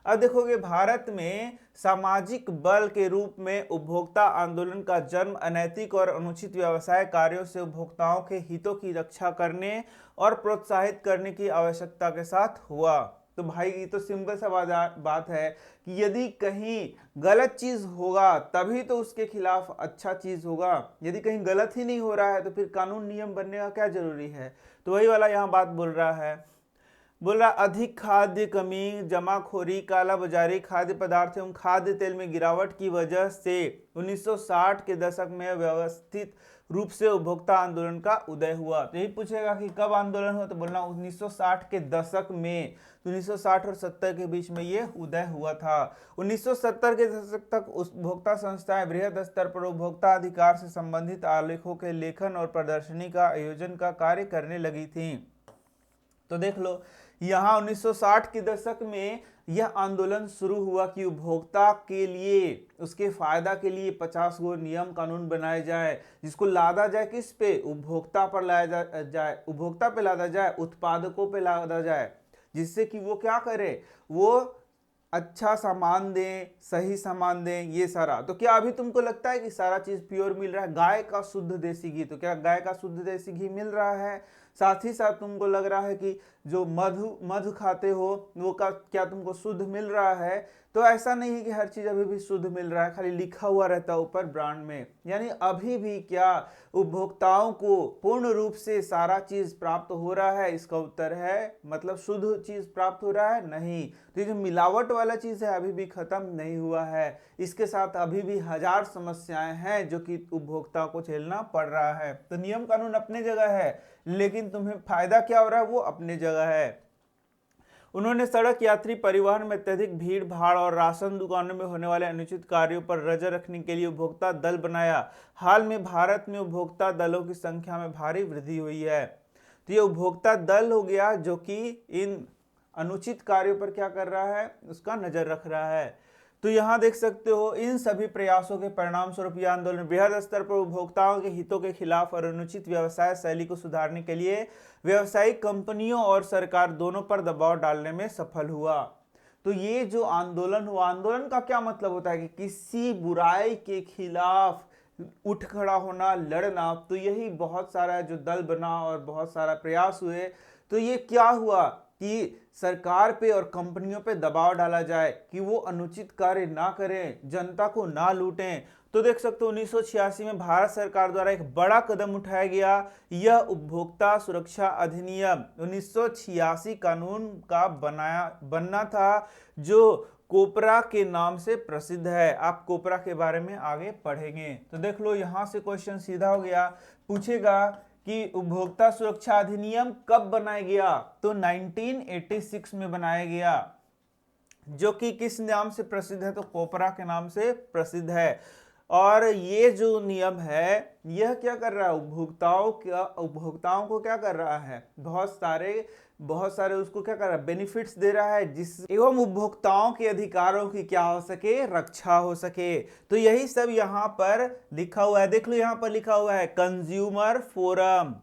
Speaker 1: अब देखोगे भारत में सामाजिक बल के रूप में उपभोक्ता आंदोलन का जन्म अनैतिक और अनुचित व्यवसाय कार्यों से उपभोक्ताओं के हितों की रक्षा करने और प्रोत्साहित करने की आवश्यकता के साथ हुआ। तो भाई ये तो सिंपल सा बात है कि यदि कहीं गलत चीज होगा तभी तो उसके खिलाफ अच्छा चीज होगा। यदि कहीं गलत ही नहीं हो रहा है तो फिर कानून नियम बनने का क्या जरूरी है। तो वही वाला यहाँ बात बोल रहा है, बोल रहा अधिक खाद्य कमी, जमाखोरी, काला बाजारी, खाद्य पदार्थ एवं खाद्य तेल में गिरावट की वजह से 1960 के दशक में व्यवस्थित रूप से उपभोक्ता आंदोलन का उदय हुआ। तो यही पूछेगा कि कब आंदोलन हुआ, तो बोलना 1960 के दशक में। तो 1960 और 70 के बीच में ये उदय हुआ था। 1970 के दशक तक उपभोक्ता संस्थाएं बृहद स्तर पर उपभोक्ता अधिकार से संबंधित आलेखों के लेखन और प्रदर्शनी का आयोजन का कार्य करने लगी थी। तो देख लो यहाँ 1960 के दशक में यह आंदोलन शुरू हुआ कि उपभोक्ता के लिए, उसके फायदा के लिए 50 गो नियम कानून बनाए जाए, जिसको लादा जाए किस पे, उपभोक्ता पर लाया जाए, उपभोक्ता पे लादा जाए, उत्पादकों पे लादा जाए, जिससे कि वो क्या करे, वो अच्छा सामान दें, सही सामान दें, ये सारा। तो क्या अभी तुमको लगता है कि सारा चीज प्योर मिल रहा है? गाय का शुद्ध देसी घी, तो क्या गाय का शुद्ध देसी घी मिल रहा है? साथ ही साथ तुमको लग रहा है कि जो मधु खाते हो वो का क्या तुमको शुद्ध मिल रहा है? तो ऐसा नहीं है कि हर चीज अभी भी शुद्ध मिल रहा है, खाली लिखा हुआ रहता है ऊपर ब्रांड में। यानी अभी भी क्या उपभोक्ताओं को पूर्ण रूप से सारा चीज प्राप्त हो रहा है? इसका उत्तर है मतलब शुद्ध चीज प्राप्त हो रहा है? नहीं। तो ये जो मिलावट वाला चीज है अभी भी खत्म नहीं हुआ है। इसके साथ अभी भी हजार समस्याएं हैं जो कि उपभोक्ता को झेलना पड़ रहा है। तो नियम कानून अपने जगह है, लेकिन तुम्हें फायदा क्या हो रहा है वो अपने जगह है। उन्होंने सड़क यात्री परिवहन में अत्यधिक भीड़ भाड़ और राशन दुकानों में होने वाले अनुचित कार्यों पर नजर रखने के लिए उपभोक्ता दल बनाया। हाल में भारत में उपभोक्ता दलों की संख्या में भारी वृद्धि हुई है। तो ये उपभोक्ता दल हो गया जो कि इन अनुचित कार्यों पर क्या कर रहा है, उसका नजर रख रहा है। तो यहाँ देख सकते हो इन सभी प्रयासों के परिणाम स्वरूप यह आंदोलन बृहद स्तर पर उपभोक्ताओं के हितों के खिलाफ और अनुचित व्यवसाय शैली को सुधारने के लिए व्यवसायिक कंपनियों और सरकार दोनों पर दबाव डालने में सफल हुआ। तो ये जो आंदोलन हुआ, आंदोलन का क्या मतलब होता है कि किसी बुराई के खिलाफ उठ खड़ा होना, लड़ना। तो यही बहुत सारा जो दल बना और बहुत सारा प्रयास हुए। तो ये क्या हुआ कि सरकार पे और कंपनियों पे दबाव डाला जाए कि वो अनुचित कार्य ना करें, जनता को ना लूटें। तो देख सकते हो 1986 में भारत सरकार द्वारा एक बड़ा कदम उठाया गया। यह उपभोक्ता सुरक्षा अधिनियम 1986 कानून का बनना था, जो कोपरा के नाम से प्रसिद्ध है। आप कोपरा के बारे में आगे पढ़ेंगे। तो देख लो यहां से क्वेश्चन सीधा हो गया, पूछेगा कि उपभोक्ता सुरक्षा अधिनियम कब बनाया गया, तो 1986 में बनाया गया, जो कि किस नाम से प्रसिद्ध है, तो कोपरा के नाम से प्रसिद्ध है। और ये जो नियम है यह क्या कर रहा है, उपभोक्ताओं को क्या कर रहा है, बहुत सारे उसको क्या कर रहा है, बेनिफिट्स दे रहा है, जिस एवं उपभोक्ताओं के अधिकारों की क्या हो सके, रक्षा हो सके। तो यही सब यहाँ पर लिखा हुआ है। देख लो यहाँ पर लिखा हुआ है consumer forum,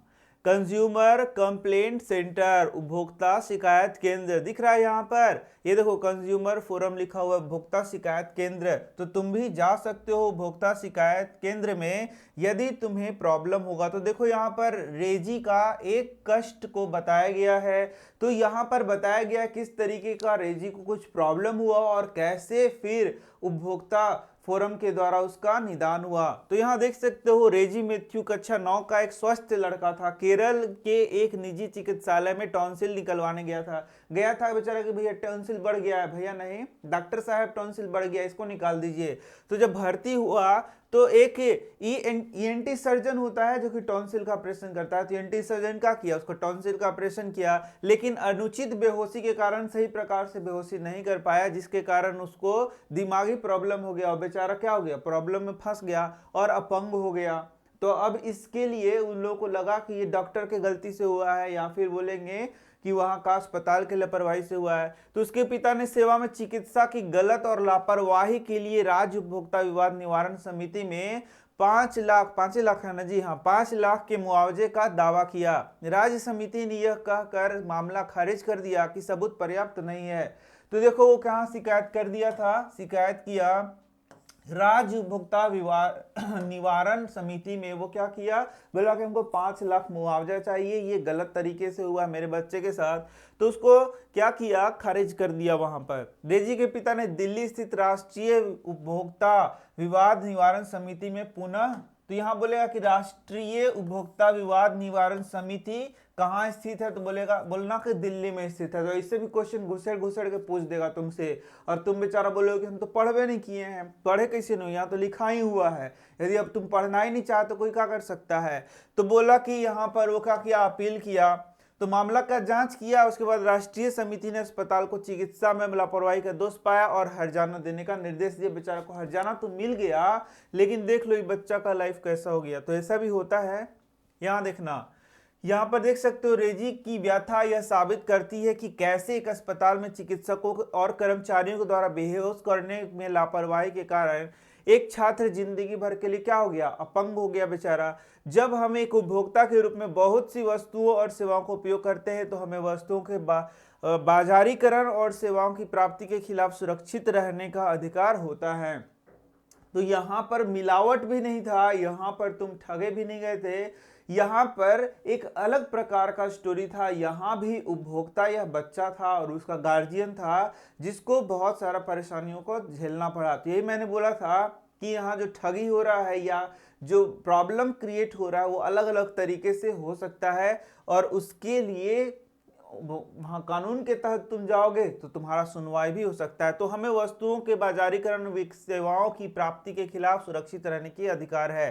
Speaker 1: consumer complaint centre, उपभोक्ता शिकायत केंद्र दिख रहा है यहाँ पर। ये देखो कंज्यूमर फोरम लिखा हुआ है, उपभोक्ता शिकायत केंद्र। तो तुम भी जा सकते हो उपभोक्ता शिकायत केंद्र में यदि तुम्हें प्रॉब्लम होगा। तो देखो यहाँ पर रेजी का एक कष्ट को बताया गया है। तो यहाँ पर बताया गया किस तरीके का रेजी को कुछ प्रॉब्लम हुआ और कैसे फिर उपभोक्ता फोरम के द्वारा उसका निदान हुआ। तो यहाँ देख सकते हो रेजी मैथ्यू कक्षा 9 का एक स्वस्थ लड़का था, केरल के एक निजी चिकित्सालय में टॉन्सिल निकलवाने गया था बेचारा कि भैया टॉन्सिल बढ़ गया है, भैया नहीं डॉक्टर साहब टॉन्सिल बढ़ गया, इसको निकाल दीजिए। तो जब भर्ती हुआ तो एक ईएनटी सर्जन होता है जो कि टॉन्सिल का ऑपरेशन करता है। तो ईएनटी सर्जन क्या किया, उसको टॉन्सिल का ऑपरेशन किया, लेकिन अनुचित बेहोशी के कारण सही प्रकार से बेहोशी नहीं कर पाया, जिसके कारण उसको दिमागी प्रॉब्लम हो गया और बेचारा क्या हो गया, प्रॉब्लम में फंस गया और अपंग हो गया। तो अब इसके लिए उन लोगों को लगा कि ये डॉक्टर की गलती से हुआ है या फिर बोलेंगे कि वहां का अस्पताल की लापरवाही से हुआ है। तो उसके पिता ने सेवा में चिकित्सा की गलत और लापरवाही के लिए राज्य उपभोक्ता विवाद निवारण समिति में 5 लाख है ना जी, हाँ 5 लाख के मुआवजे का दावा किया। राज्य समिति ने यह कहकर मामला खारिज कर दिया कि सबूत पर्याप्त नहीं है। तो देखो वो कहाँ शिकायत कर दिया था, शिकायत किया राज्य उपभोक्ता विवाद निवारण समिति में। वो क्या किया, बोला कि हमको 5 लाख मुआवजा चाहिए, ये गलत तरीके से हुआ मेरे बच्चे के साथ। तो उसको क्या किया, खारिज कर दिया वहां पर। रेजी के पिता ने दिल्ली स्थित राष्ट्रीय उपभोक्ता विवाद निवारण समिति में पुनः, तो यहाँ बोलेगा कि राष्ट्रीय उपभोक्ता विवाद निवारण समिति कहाँ स्थित है, तो बोलना कि दिल्ली में स्थित है। तो इससे भी क्वेश्चन घुसड़ के पूछ देगा तुमसे और तुम बेचारा बोलोगे कि हम तो पढ़वे नहीं किए हैं। पढ़े कैसे नहीं, यहाँ तो लिखा ही हुआ है। यदि अब तुम पढ़ना ही नहीं चाहते तो कोई क्या कर सकता है। तो बोला कि यहाँ पर वो क्या किया, अपील किया। तो मामला का जांच किया, उसके बाद राष्ट्रीय समिति ने अस्पताल को चिकित्सा में लापरवाही का दोष पाया और हर्जाना देने का निर्देश दिया। बेचारा को हर्जाना तो मिल गया, लेकिन देख लो ये बच्चा का लाइफ कैसा हो गया। तो ऐसा भी होता है। यहाँ देखना, यहाँ पर देख सकते हो रेजी की व्यथा यह साबित करती है कि कैसे एक अस्पताल में चिकित्सकों और कर्मचारियों के द्वारा बेहोश करने में लापरवाही के कारण एक छात्र जिंदगी भर के लिए क्या हो गया, अपंग हो गया बेचारा। जब हम एक उपभोक्ता के रूप में बहुत सी वस्तुओं और सेवाओं का उपयोग करते हैं तो हमें वस्तुओं के बाजारीकरण और सेवाओं की प्राप्ति के खिलाफ सुरक्षित रहने का अधिकार होता है। तो यहाँ पर मिलावट भी नहीं था, यहाँ पर तुम ठगे भी नहीं गए थे, यहाँ पर एक अलग प्रकार का स्टोरी था। यहाँ भी उपभोक्ता यह बच्चा था और उसका गार्जियन था जिसको बहुत सारा परेशानियों को झेलना पड़ा। तो यही मैंने बोला था कि यहाँ जो ठगी हो रहा है या जो प्रॉब्लम क्रिएट हो रहा है वो अलग अलग तरीके से हो सकता है, और उसके लिए वहाँ कानून के तहत तुम जाओगे तो तुम्हारा सुनवाई भी हो सकता है। तो हमें वस्तुओं के बाजारीकरण, सेवाओं की प्राप्ति के खिलाफ सुरक्षित रहने की अधिकार है,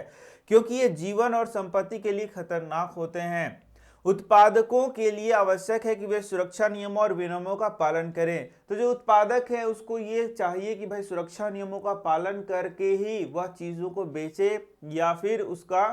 Speaker 1: क्योंकि ये जीवन और संपत्ति के लिए खतरनाक होते हैं। उत्पादकों के लिए आवश्यक है कि वे सुरक्षा नियमों और विनियमों का पालन करें। तो जो उत्पादक है उसको ये चाहिए कि भाई सुरक्षा नियमों का पालन करके ही वह चीजों को बेचे या फिर उसका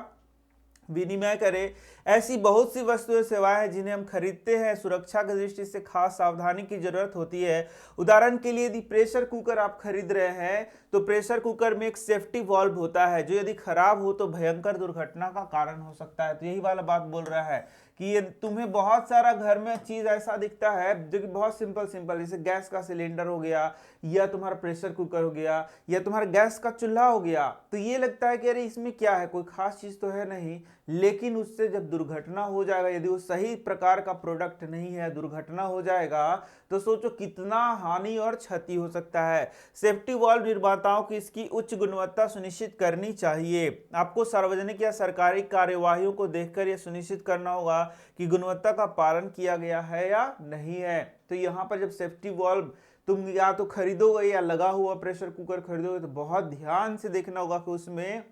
Speaker 1: विनिमय करे। ऐसी बहुत सी वस्तुएं सेवाएं हैं जिन्हें हम खरीदते हैं, सुरक्षा की दृष्टि से खास सावधानी की जरूरत होती है। उदाहरण के लिए यदि प्रेशर कुकर आप खरीद रहे हैं तो प्रेशर कुकर में एक सेफ्टी वाल्व होता है जो यदि खराब हो तो भयंकर दुर्घटना का कारण हो सकता है। तो यही वाला बात बोल रहा है कि ये तुम्हें बहुत सारा घर में चीज ऐसा दिखता है जो कि बहुत सिंपल, जैसे गैस का सिलेंडर हो गया या तुम्हारा प्रेशर कुकर हो गया या तुम्हारा गैस का चूल्हा हो गया। तो ये लगता है कि अरे इसमें क्या है, कोई खास चीज तो है नहीं, लेकिन उससे जब दुर्घटना हो जाएगा, यदि वो सही प्रकार का प्रोडक्ट नहीं है, दुर्घटना हो जाएगा तो सोचो कितना हानि और क्षति हो सकता है। सेफ्टी वाल्व निर्माताओं की इसकी उच्च गुणवत्ता सुनिश्चित करनी चाहिए। आपको सार्वजनिक या सरकारी कार्यवाहियों को देखकर यह सुनिश्चित करना होगा कि गुणवत्ता का पालन किया गया है या नहीं है। तो यहाँ पर जब सेफ्टी वाल्व तुम या तो खरीदोगे या लगा हुआ प्रेशर कुकर खरीदोगे तो बहुत ध्यान से देखना होगा कि उसमें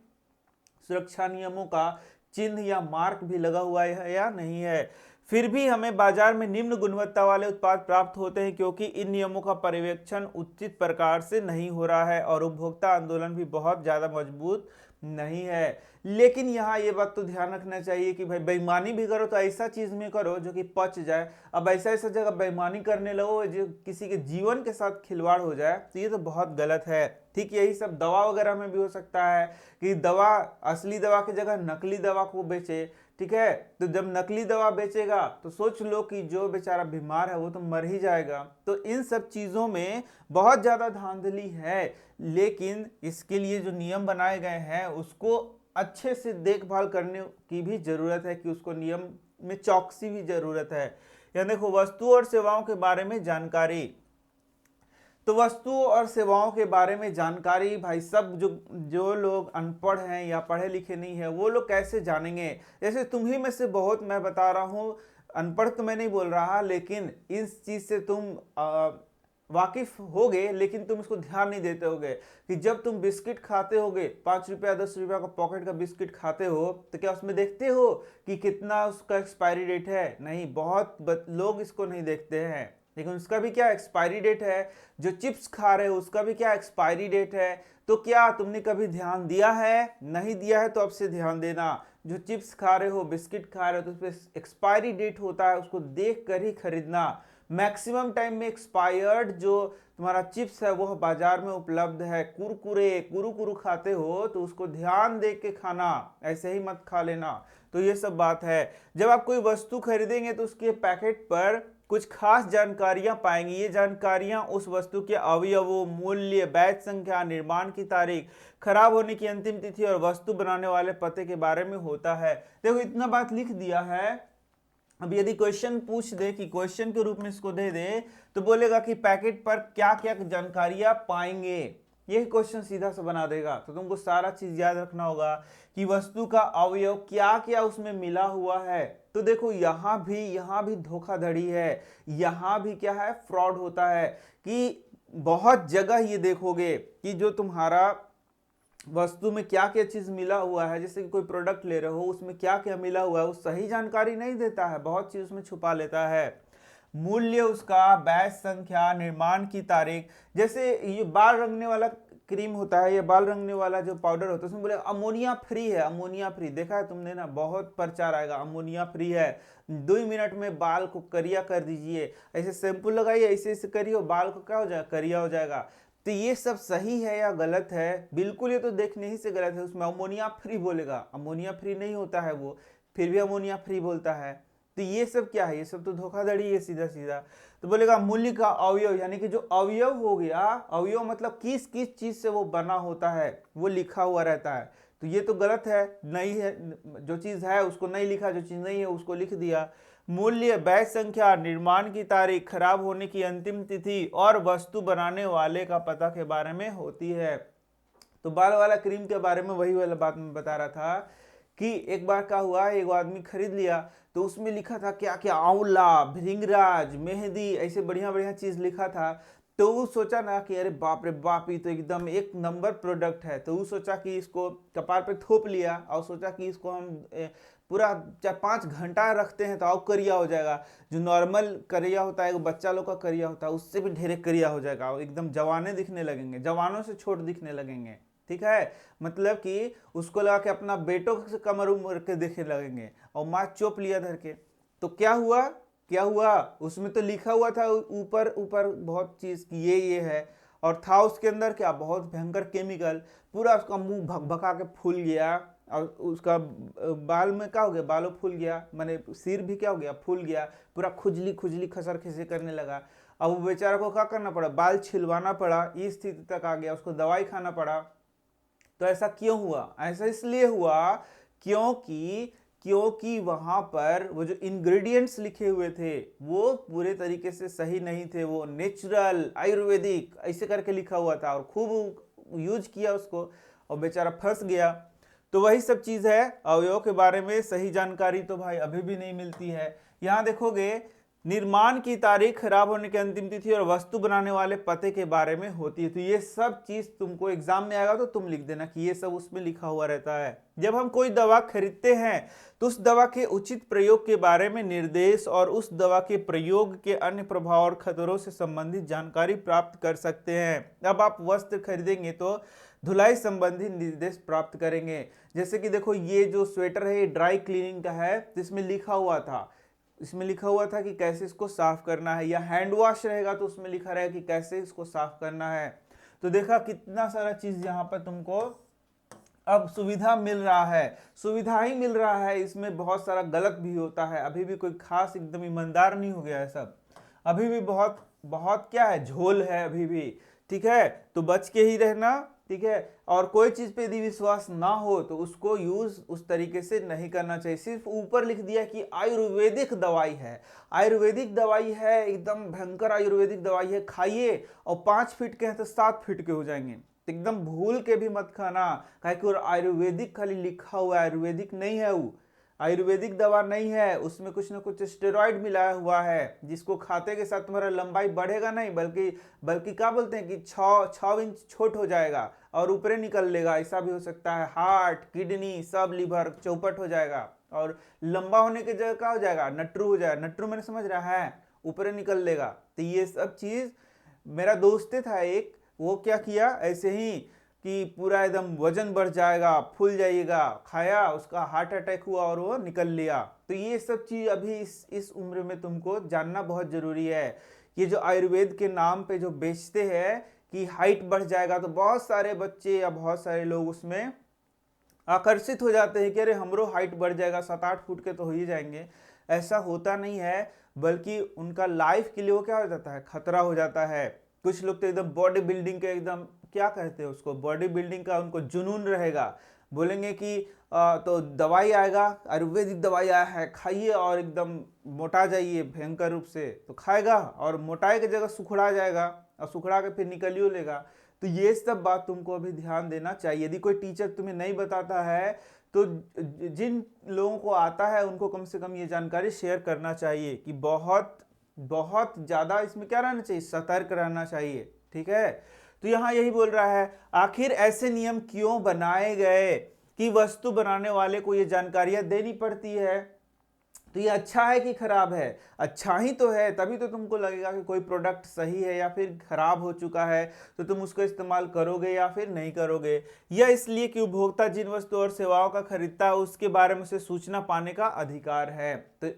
Speaker 1: सुरक्षा नियमों का चिन्ह या मार्क भी लगा हुआ है या नहीं है। फिर भी हमें बाजार में निम्न गुणवत्ता वाले उत्पाद प्राप्त होते हैं क्योंकि इन नियमों का पर्यवेक्षण उचित प्रकार से नहीं हो रहा है और उपभोक्ता आंदोलन भी बहुत ज्यादा मजबूत नहीं है। लेकिन यहाँ ये बात तो ध्यान रखना चाहिए कि भाई बेईमानी भी करो तो ऐसा चीज में करो जो कि पच जाए। अब ऐसा ऐसा जगह बेईमानी करने लगो जो किसी के जीवन के साथ खिलवाड़ हो जाए तो ये तो बहुत गलत है। ठीक यही सब दवा वगैरह में भी हो सकता है कि दवा असली दवा की जगह नकली दवा को बेचे। ठीक है, तो जब नकली दवा बेचेगा तो सोच लो कि जो बेचारा बीमार है वो तो मर ही जाएगा। तो इन सब चीजों में बहुत ज्यादा धांधली है, लेकिन इसके लिए जो नियम बनाए गए हैं उसको अच्छे से देखभाल करने की भी जरूरत है कि उसको नियम में चौकसी भी जरूरत है। यहाँ देखो वस्तु और सेवाओं के बारे में जानकारी। तो वस्तुओं और सेवाओं के बारे में जानकारी भाई सब जो लोग अनपढ़ हैं या पढ़े लिखे नहीं है वो लोग कैसे जानेंगे। जैसे तुम ही में से बहुत मैं बता रहा हूँ, अनपढ़ तो मैं नहीं बोल रहा, लेकिन इस चीज से तुम वाकिफ होगे लेकिन तुम इसको ध्यान नहीं देते होगे कि जब तुम बिस्किट खाते होगे 5 रुपया 10 रुपया का पॉकेट का बिस्किट खाते हो तो क्या उसमें देखते हो कि कितना उसका एक्सपायरी डेट है? नहीं, बहुत लोग इसको नहीं देखते हैं। लेकिन उसका भी क्या एक्सपायरी डेट है। जो चिप्स खा रहे हो उसका भी क्या एक्सपायरी डेट है। तो क्या तुमने कभी ध्यान दिया है? नहीं दिया है तो अब से ध्यान देना। जो चिप्स खा रहे हो, बिस्किट खा रहे हो, तो उस पर एक्सपायरी डेट होता है, उसको देख कर ही खरीदना। मैक्सिमम टाइम में एक्सपायर्ड जो तुम्हारा चिप्स है वह बाजार में उपलब्ध है। कुरकुरे कुरु खाते हो तो उसको ध्यान दे के खाना, ऐसे ही मत खा लेना। तो ये सब बात है। जब आप कोई वस्तु खरीदेंगे तो उसके पैकेट पर कुछ खास जानकारियां पाएंगे। ये जानकारियां उस वस्तु के अवयवों, मूल्य, बैच संख्या, निर्माण की तारीख, खराब होने की अंतिम तिथि और वस्तु बनाने वाले पते के बारे में होता है। देखो इतना बात लिख दिया है। अब यदि क्वेश्चन पूछ दे कि क्वेश्चन के रूप में इसको दे दे तो बोलेगा कि पैकेट पर क्या क्या जानकारियां पाएंगे, यही क्वेश्चन सीधा सा बना देगा। तो तुमको सारा चीज याद रखना होगा कि वस्तु का अवयव क्या क्या उसमें मिला हुआ है। तो देखो यहाँ भी धोखाधड़ी है, यहाँ भी क्या है, फ्रॉड होता है कि बहुत जगह ये देखोगे कि जो तुम्हारा वस्तु में क्या क्या चीज मिला हुआ है, जैसे कि कोई प्रोडक्ट ले रहे हो उसमें क्या क्या मिला हुआ है वो सही जानकारी नहीं देता है, बहुत चीज उसमें छुपा लेता है। मूल्य उसका, बैच संख्या, निर्माण की तारीख। जैसे ये बाल रंगने वाला क्रीम होता है, ये बाल रंगने वाला जो पाउडर होता है उसमें बोले अमोनिया फ्री है, अमोनिया फ्री। देखा है तुमने ना, बहुत प्रचार आएगा अमोनिया फ्री है, 2 मिनट में बाल को करिया कर दीजिए, ऐसे शैम्पू लगाइए, ऐसे ऐसे करिए, बाल को क्या हो जाएगा, करिया हो जाएगा। तो ये सब सही है या गलत है? बिल्कुल ये तो देखने ही से गलत है। उसमें अमोनिया फ्री बोलेगा, अमोनिया फ्री नहीं होता है वो, फिर भी अमोनिया फ्री बोलता है। तो ये सब क्या है? ये सब तो धोखाधड़ी है सीधा सीधा। तो बोलेगा मूल्य का अवयव, यानी कि जो अवयव हो गया, अवयव मतलब किस किस चीज से वो बना होता है वो लिखा हुआ रहता है। तो ये तो गलत है, नहीं है, जो चीज है उसको नहीं लिखा, जो चीज नहीं है उसको लिख दिया। मूल्य, बैच संख्या, निर्माण की तारीख, खराब होने की अंतिम तिथि और वस्तु बनाने वाले का पता के बारे में होती है। तो बाल वाला क्रीम के बारे में वही वाला बात मैं बता रहा था कि एक बार क्या हुआ, एक आदमी खरीद लिया तो उसमें लिखा था क्या क्या, आंवला, भृंगराज, मेहंदी, ऐसे बढ़िया बढ़िया चीज लिखा था। तो वो सोचा ना कि अरे बाप रे बाप, ये तो एकदम एक नंबर प्रोडक्ट है। तो वो सोचा कि इसको कपार पे थोप लिया और सोचा कि इसको हम पूरा 4-5 घंटा रखते हैं तो और करिया हो जाएगा। जो नॉर्मल करिया होता है, बच्चा लोग का करिया होता है, उससे भी ढेरे करिया हो जाएगा और एकदम जवाने दिखने लगेंगे, जवानों से छोट दिखने लगेंगे। ठीक है, मतलब कि उसको लगा कि अपना बेटों से कमर उम्र के दिखने लगेंगे और माँ चोप लिया धर के। तो क्या हुआ, क्या हुआ, उसमें तो लिखा हुआ था ऊपर ऊपर बहुत चीज की ये है, और था उसके अंदर क्या, बहुत भयंकर केमिकल। पूरा उसका मुंह भका के फूल गया और उसका बाल में क्या हो गया, बालों फूल गया, माने सिर भी क्या हो गया, फूल गया, पूरा खुजली खुजली खसर खिसे करने लगा। अब वो बेचारा को क्या करना पड़ा, बाल छिलवाना पड़ा, इस स्थिति तक आ गया, उसको दवाई खाना पड़ा। तो ऐसा क्यों हुआ? ऐसा इसलिए हुआ क्योंकि क्योंकि वहां पर वो जो इंग्रेडिएंट्स लिखे हुए थे वो पूरे तरीके से सही नहीं थे, वो नेचुरल आयुर्वेदिक ऐसे करके लिखा हुआ था और खूब यूज किया उसको और बेचारा फंस गया। तो वही सब चीज है, अवयव के बारे में सही जानकारी तो भाई अभी भी नहीं मिलती है। यहाँ देखोगे निर्माण की तारीख, खराब होने की अंतिम तिथि और वस्तु बनाने वाले पते के बारे में होती है। तो ये सब चीज तुमको एग्जाम में आएगा तो तुम लिख देना कि ये सब उसमें लिखा हुआ रहता है। जब हम कोई दवा खरीदते हैं तो उस दवा के उचित प्रयोग के बारे में निर्देश और उस दवा के प्रयोग के अन्य प्रभाव और खतरों से संबंधित जानकारी प्राप्त कर सकते हैं। अब आप वस्त्र खरीदेंगे तो धुलाई संबंधी निर्देश प्राप्त करेंगे। जैसे कि देखो ये जो स्वेटर है ये ड्राई क्लीनिंग का है, तो इसमें लिखा हुआ था कि कैसे इसको साफ करना है, या हैंड वॉश रहेगा तो उसमें लिखा रहेगा कि कैसे इसको साफ करना है। तो देखा कितना सारा चीज यहाँ पर तुमको अब सुविधा मिल रहा है, सुविधा ही मिल रहा है, इसमें बहुत सारा गलत भी होता है। अभी भी कोई खास एकदम ईमानदार नहीं हो गया है सब, अभी भी बहुत बहुत क्या है, झोल है अभी भी। ठीक है, तो बच के ही रहना। ठीक है, और कोई चीज पे यदि विश्वास ना हो तो उसको यूज उस तरीके से नहीं करना चाहिए। सिर्फ ऊपर लिख दिया कि आयुर्वेदिक दवाई है, आयुर्वेदिक दवाई है, एकदम भयंकर आयुर्वेदिक दवाई है, खाइए, और 5 फीट के हैं तो 7 फीट के हो जाएंगे। तो एकदम भूल के भी मत खाना, काहे कि आयुर्वेदिक खाली लिखा हुआ है, आयुर्वेदिक नहीं है, वो आयुर्वेदिक दवा नहीं है, उसमें कुछ ना कुछ स्टेरॉइड मिलाया हुआ है, जिसको खाते के साथ तुम्हारा लंबाई बढ़ेगा नहीं, बल्कि बल्कि क्या बोलते हैं कि 6 इंच छोट हो जाएगा और ऊपरे निकल लेगा, ऐसा भी हो सकता है। हार्ट, किडनी, सब, लीवर चौपट हो जाएगा, और लंबा होने की जगह क्या हो जाएगा, नट्रू हो जाएगा। नट्रू मैंने समझ रहा है, ऊपरे निकल लेगा। तो ये सब चीज, मेरा दोस्त था एक, वो क्या किया ऐसे ही कि पूरा एकदम वजन बढ़ जाएगा, फूल जाइएगा, खाया, उसका हार्ट अटैक हुआ और वो निकल लिया। तो ये सब चीज अभी इस उम्र में तुमको जानना बहुत जरूरी है। ये जो आयुर्वेद के नाम पे जो बेचते हैं कि हाइट बढ़ जाएगा, तो बहुत सारे बच्चे या बहुत सारे लोग उसमें आकर्षित हो जाते हैं कि अरे हमरो हाइट बढ़ जाएगा, 7-8 फुट के तो हो ही जाएंगे। ऐसा होता नहीं है, बल्कि उनका लाइफ के लिए वो क्या हो जाता है, खतरा हो जाता है। कुछ लोग तो एकदम बॉडी बिल्डिंग के, एकदम क्या कहते हैं उसको, बॉडी बिल्डिंग का उनको जुनून रहेगा, बोलेंगे कि तो दवाई आएगा, आयुर्वेदिक दवाई आया है, खाइए और एकदम मोटा जाइए भयंकर रूप से। तो खाएगा और मोटाई की जगह सुखड़ा जाएगा, और सुखड़ा के फिर निकलियो लेगा। तो ये सब बात तुमको अभी ध्यान देना चाहिए। यदि कोई टीचर तुम्हें नहीं बताता है तो जिन लोगों को आता है उनको कम से कम ये जानकारी शेयर करना चाहिए कि बहुत बहुत ज्यादा इसमें क्या रहना चाहिए, सतर्क रहना चाहिए। ठीक है, तो यहाँ यही बोल रहा है, आखिर ऐसे नियम क्यों बनाए गए कि वस्तु बनाने वाले को ये जानकारियां देनी पड़ती है। तो ये अच्छा है कि खराब है, अच्छा ही तो है, तभी तो तुमको लगेगा कि कोई प्रोडक्ट सही है या फिर खराब हो चुका है, तो तुम उसको इस्तेमाल करोगे या फिर नहीं करोगे। यह इसलिए कि उपभोक्ता जिन वस्तु और सेवाओं का खरीदता है उसके बारे में उसे सूचना पाने का अधिकार है। तो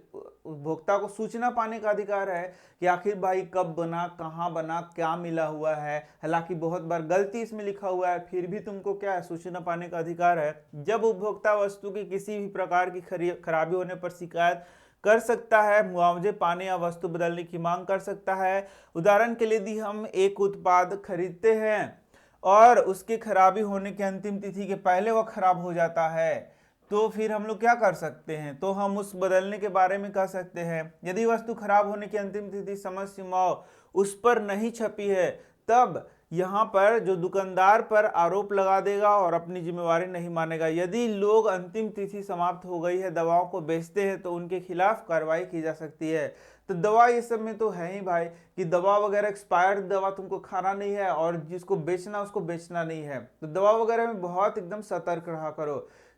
Speaker 1: उपभोक्ता को सूचना पाने का अधिकार है कि आखिर भाई कब बना, कहाँ बना, क्या मिला हुआ है। हालांकि बहुत बार गलती इसमें लिखा हुआ है, फिर भी तुमको क्या है, सूचना पाने का अधिकार है। जब उपभोक्ता वस्तु की किसी भी प्रकार की खराबी होने पर शिकायत कर सकता है, मुआवजे पाने या वस्तु बदलने की मांग कर सकता है। उदाहरण के लिए यदि हम एक उत्पाद खरीदते हैं और उसकी खराबी होने की अंतिम तिथि के पहले वह खराब हो जाता है, तो फिर हम लोग क्या कर सकते हैं, तो हम उस बदलने के बारे में कह सकते हैं। यदि वस्तु खराब होने की अंतिम तिथि समय सीमा उस पर नहीं छपी है, तब यहाँ पर जो दुकानदार पर आरोप लगा देगा और अपनी जिम्मेवारी नहीं मानेगा। यदि लोग अंतिम तिथि समाप्त हो गई है दवाओं को बेचते हैं तो उनके खिलाफ कार्रवाई की जा सकती है। तो दवा ये सब में तो है ही भाई कि दवा वगैरह एक्सपायर्ड दवा तुमको खाना नहीं है, और जिसको बेचना उसको बेचना नहीं है। तो दवा वगैरह में बहुत एकदम सतर्क रहा करो,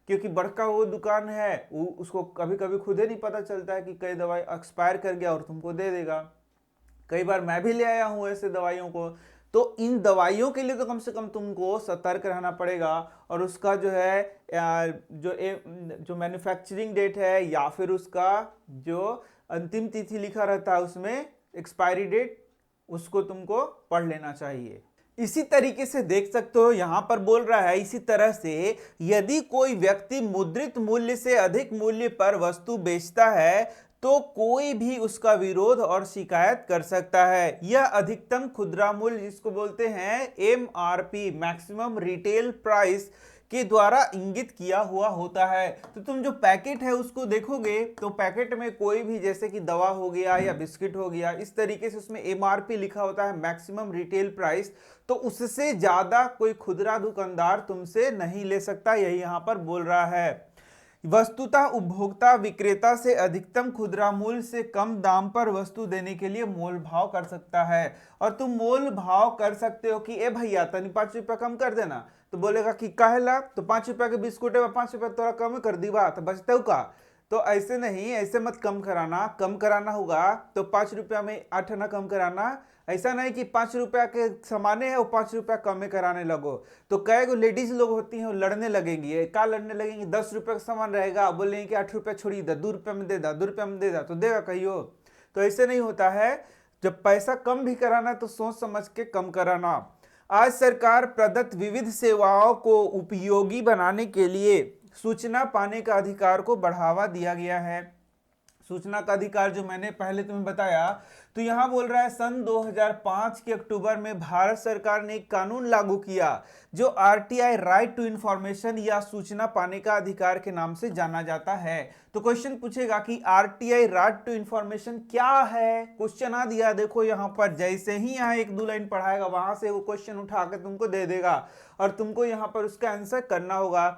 Speaker 1: क्योंकि बड़का वो दुकान है, उसको कभी कभी खुद ही नहीं पता चलता है कि कई दवाई एक्सपायर कर गया और तुमको दे देगा। कई बार मैं भी ले आया हूँ ऐसे दवाइयों को। तो इन दवाइयों के लिए तो कम से कम तुमको सतर्क रहना पड़ेगा, और उसका जो है जो मैन्युफैक्चरिंग डेट है या फिर उसका जो अंतिम तिथि लिखा रहता है उसमें एक्सपायरी डेट, उसको तुमको पढ़ लेना चाहिए। इसी तरीके से देख सकते हो यहां पर बोल रहा है, इसी तरह से यदि कोई व्यक्ति मुद्रित मूल्य से अधिक मूल्य पर वस्तु बेचता है तो कोई भी उसका विरोध और शिकायत कर सकता है। यह अधिकतम खुदरा मूल्य, जिसको बोलते हैं MRP, मैक्सिमम रिटेल प्राइस, के द्वारा इंगित किया हुआ होता है। तो तुम जो पैकेट है उसको देखोगे तो पैकेट में कोई भी जैसे कि दवा हो गया या बिस्किट हो गया, इस तरीके से उसमें एमआरपी लिखा होता है, मैक्सिमम रिटेल प्राइस, तो उससे ज्यादा कोई खुदरा दुकानदार तुमसे नहीं ले सकता, यही यहां पर बोल रहा है। वस्तुतः उपभोक्ता विक्रेता से अधिकतम खुदरा मूल्य से कम दाम पर वस्तु देने के लिए मोल भाव कर सकता है। और तुम मोल भाव कर सकते हो कि ए भैया तनी 5 रुपया कम कर देना, तो बोलेगा कि काहेला, तो 5 रुपया के बिस्कुट है 5 रुपया थोड़ा कम कर दी बा तो बचते का। तो ऐसे नहीं, ऐसे मत कम कराना, कम कराना होगा तो 5 रुपया में 8 आना कम कराना। ऐसा नहीं कि 5 रुपया के सामाने है वो 5 रुपया कम कराने लगो। तो कई गो लेडीज लोग होती हैं वो लड़ने लगेंगी, क्या लड़ने लगेंगी, 10 रुपये का सामान रहेगा बोलेंगे कि 8 रुपया छोड़ी दा, 2 रुपया में दे दा, 2 रुपया में दे दा, तो देगा कहियो। तो ऐसे नहीं होता है, जब पैसा कम भी कराना तो सोच समझ के कम कराना। आज सरकार प्रदत्त विविध सेवाओं को उपयोगी बनाने के लिए सूचना पाने का अधिकार को बढ़ावा दिया गया है। सूचना का अधिकार जो मैंने पहले तुम्हें बताया, तो यहां बोल रहा है सन 2005 के अक्टूबर में भारत सरकार ने एक कानून लागू किया जो आरटीआई राइट टू इंफॉर्मेशन या सूचना पाने का अधिकार के नाम से जाना जाता है। तो क्वेश्चन पूछेगा कि आरटीआई राइट टू इंफॉर्मेशन क्या है, क्वेश्चन आ दिया देखो यहां पर, जैसे ही यहां 1-2 लाइन पढ़ाएगा वहां से वो क्वेश्चन उठा के तुमको दे देगा और तुमको यहां पर उसका आंसर करना होगा।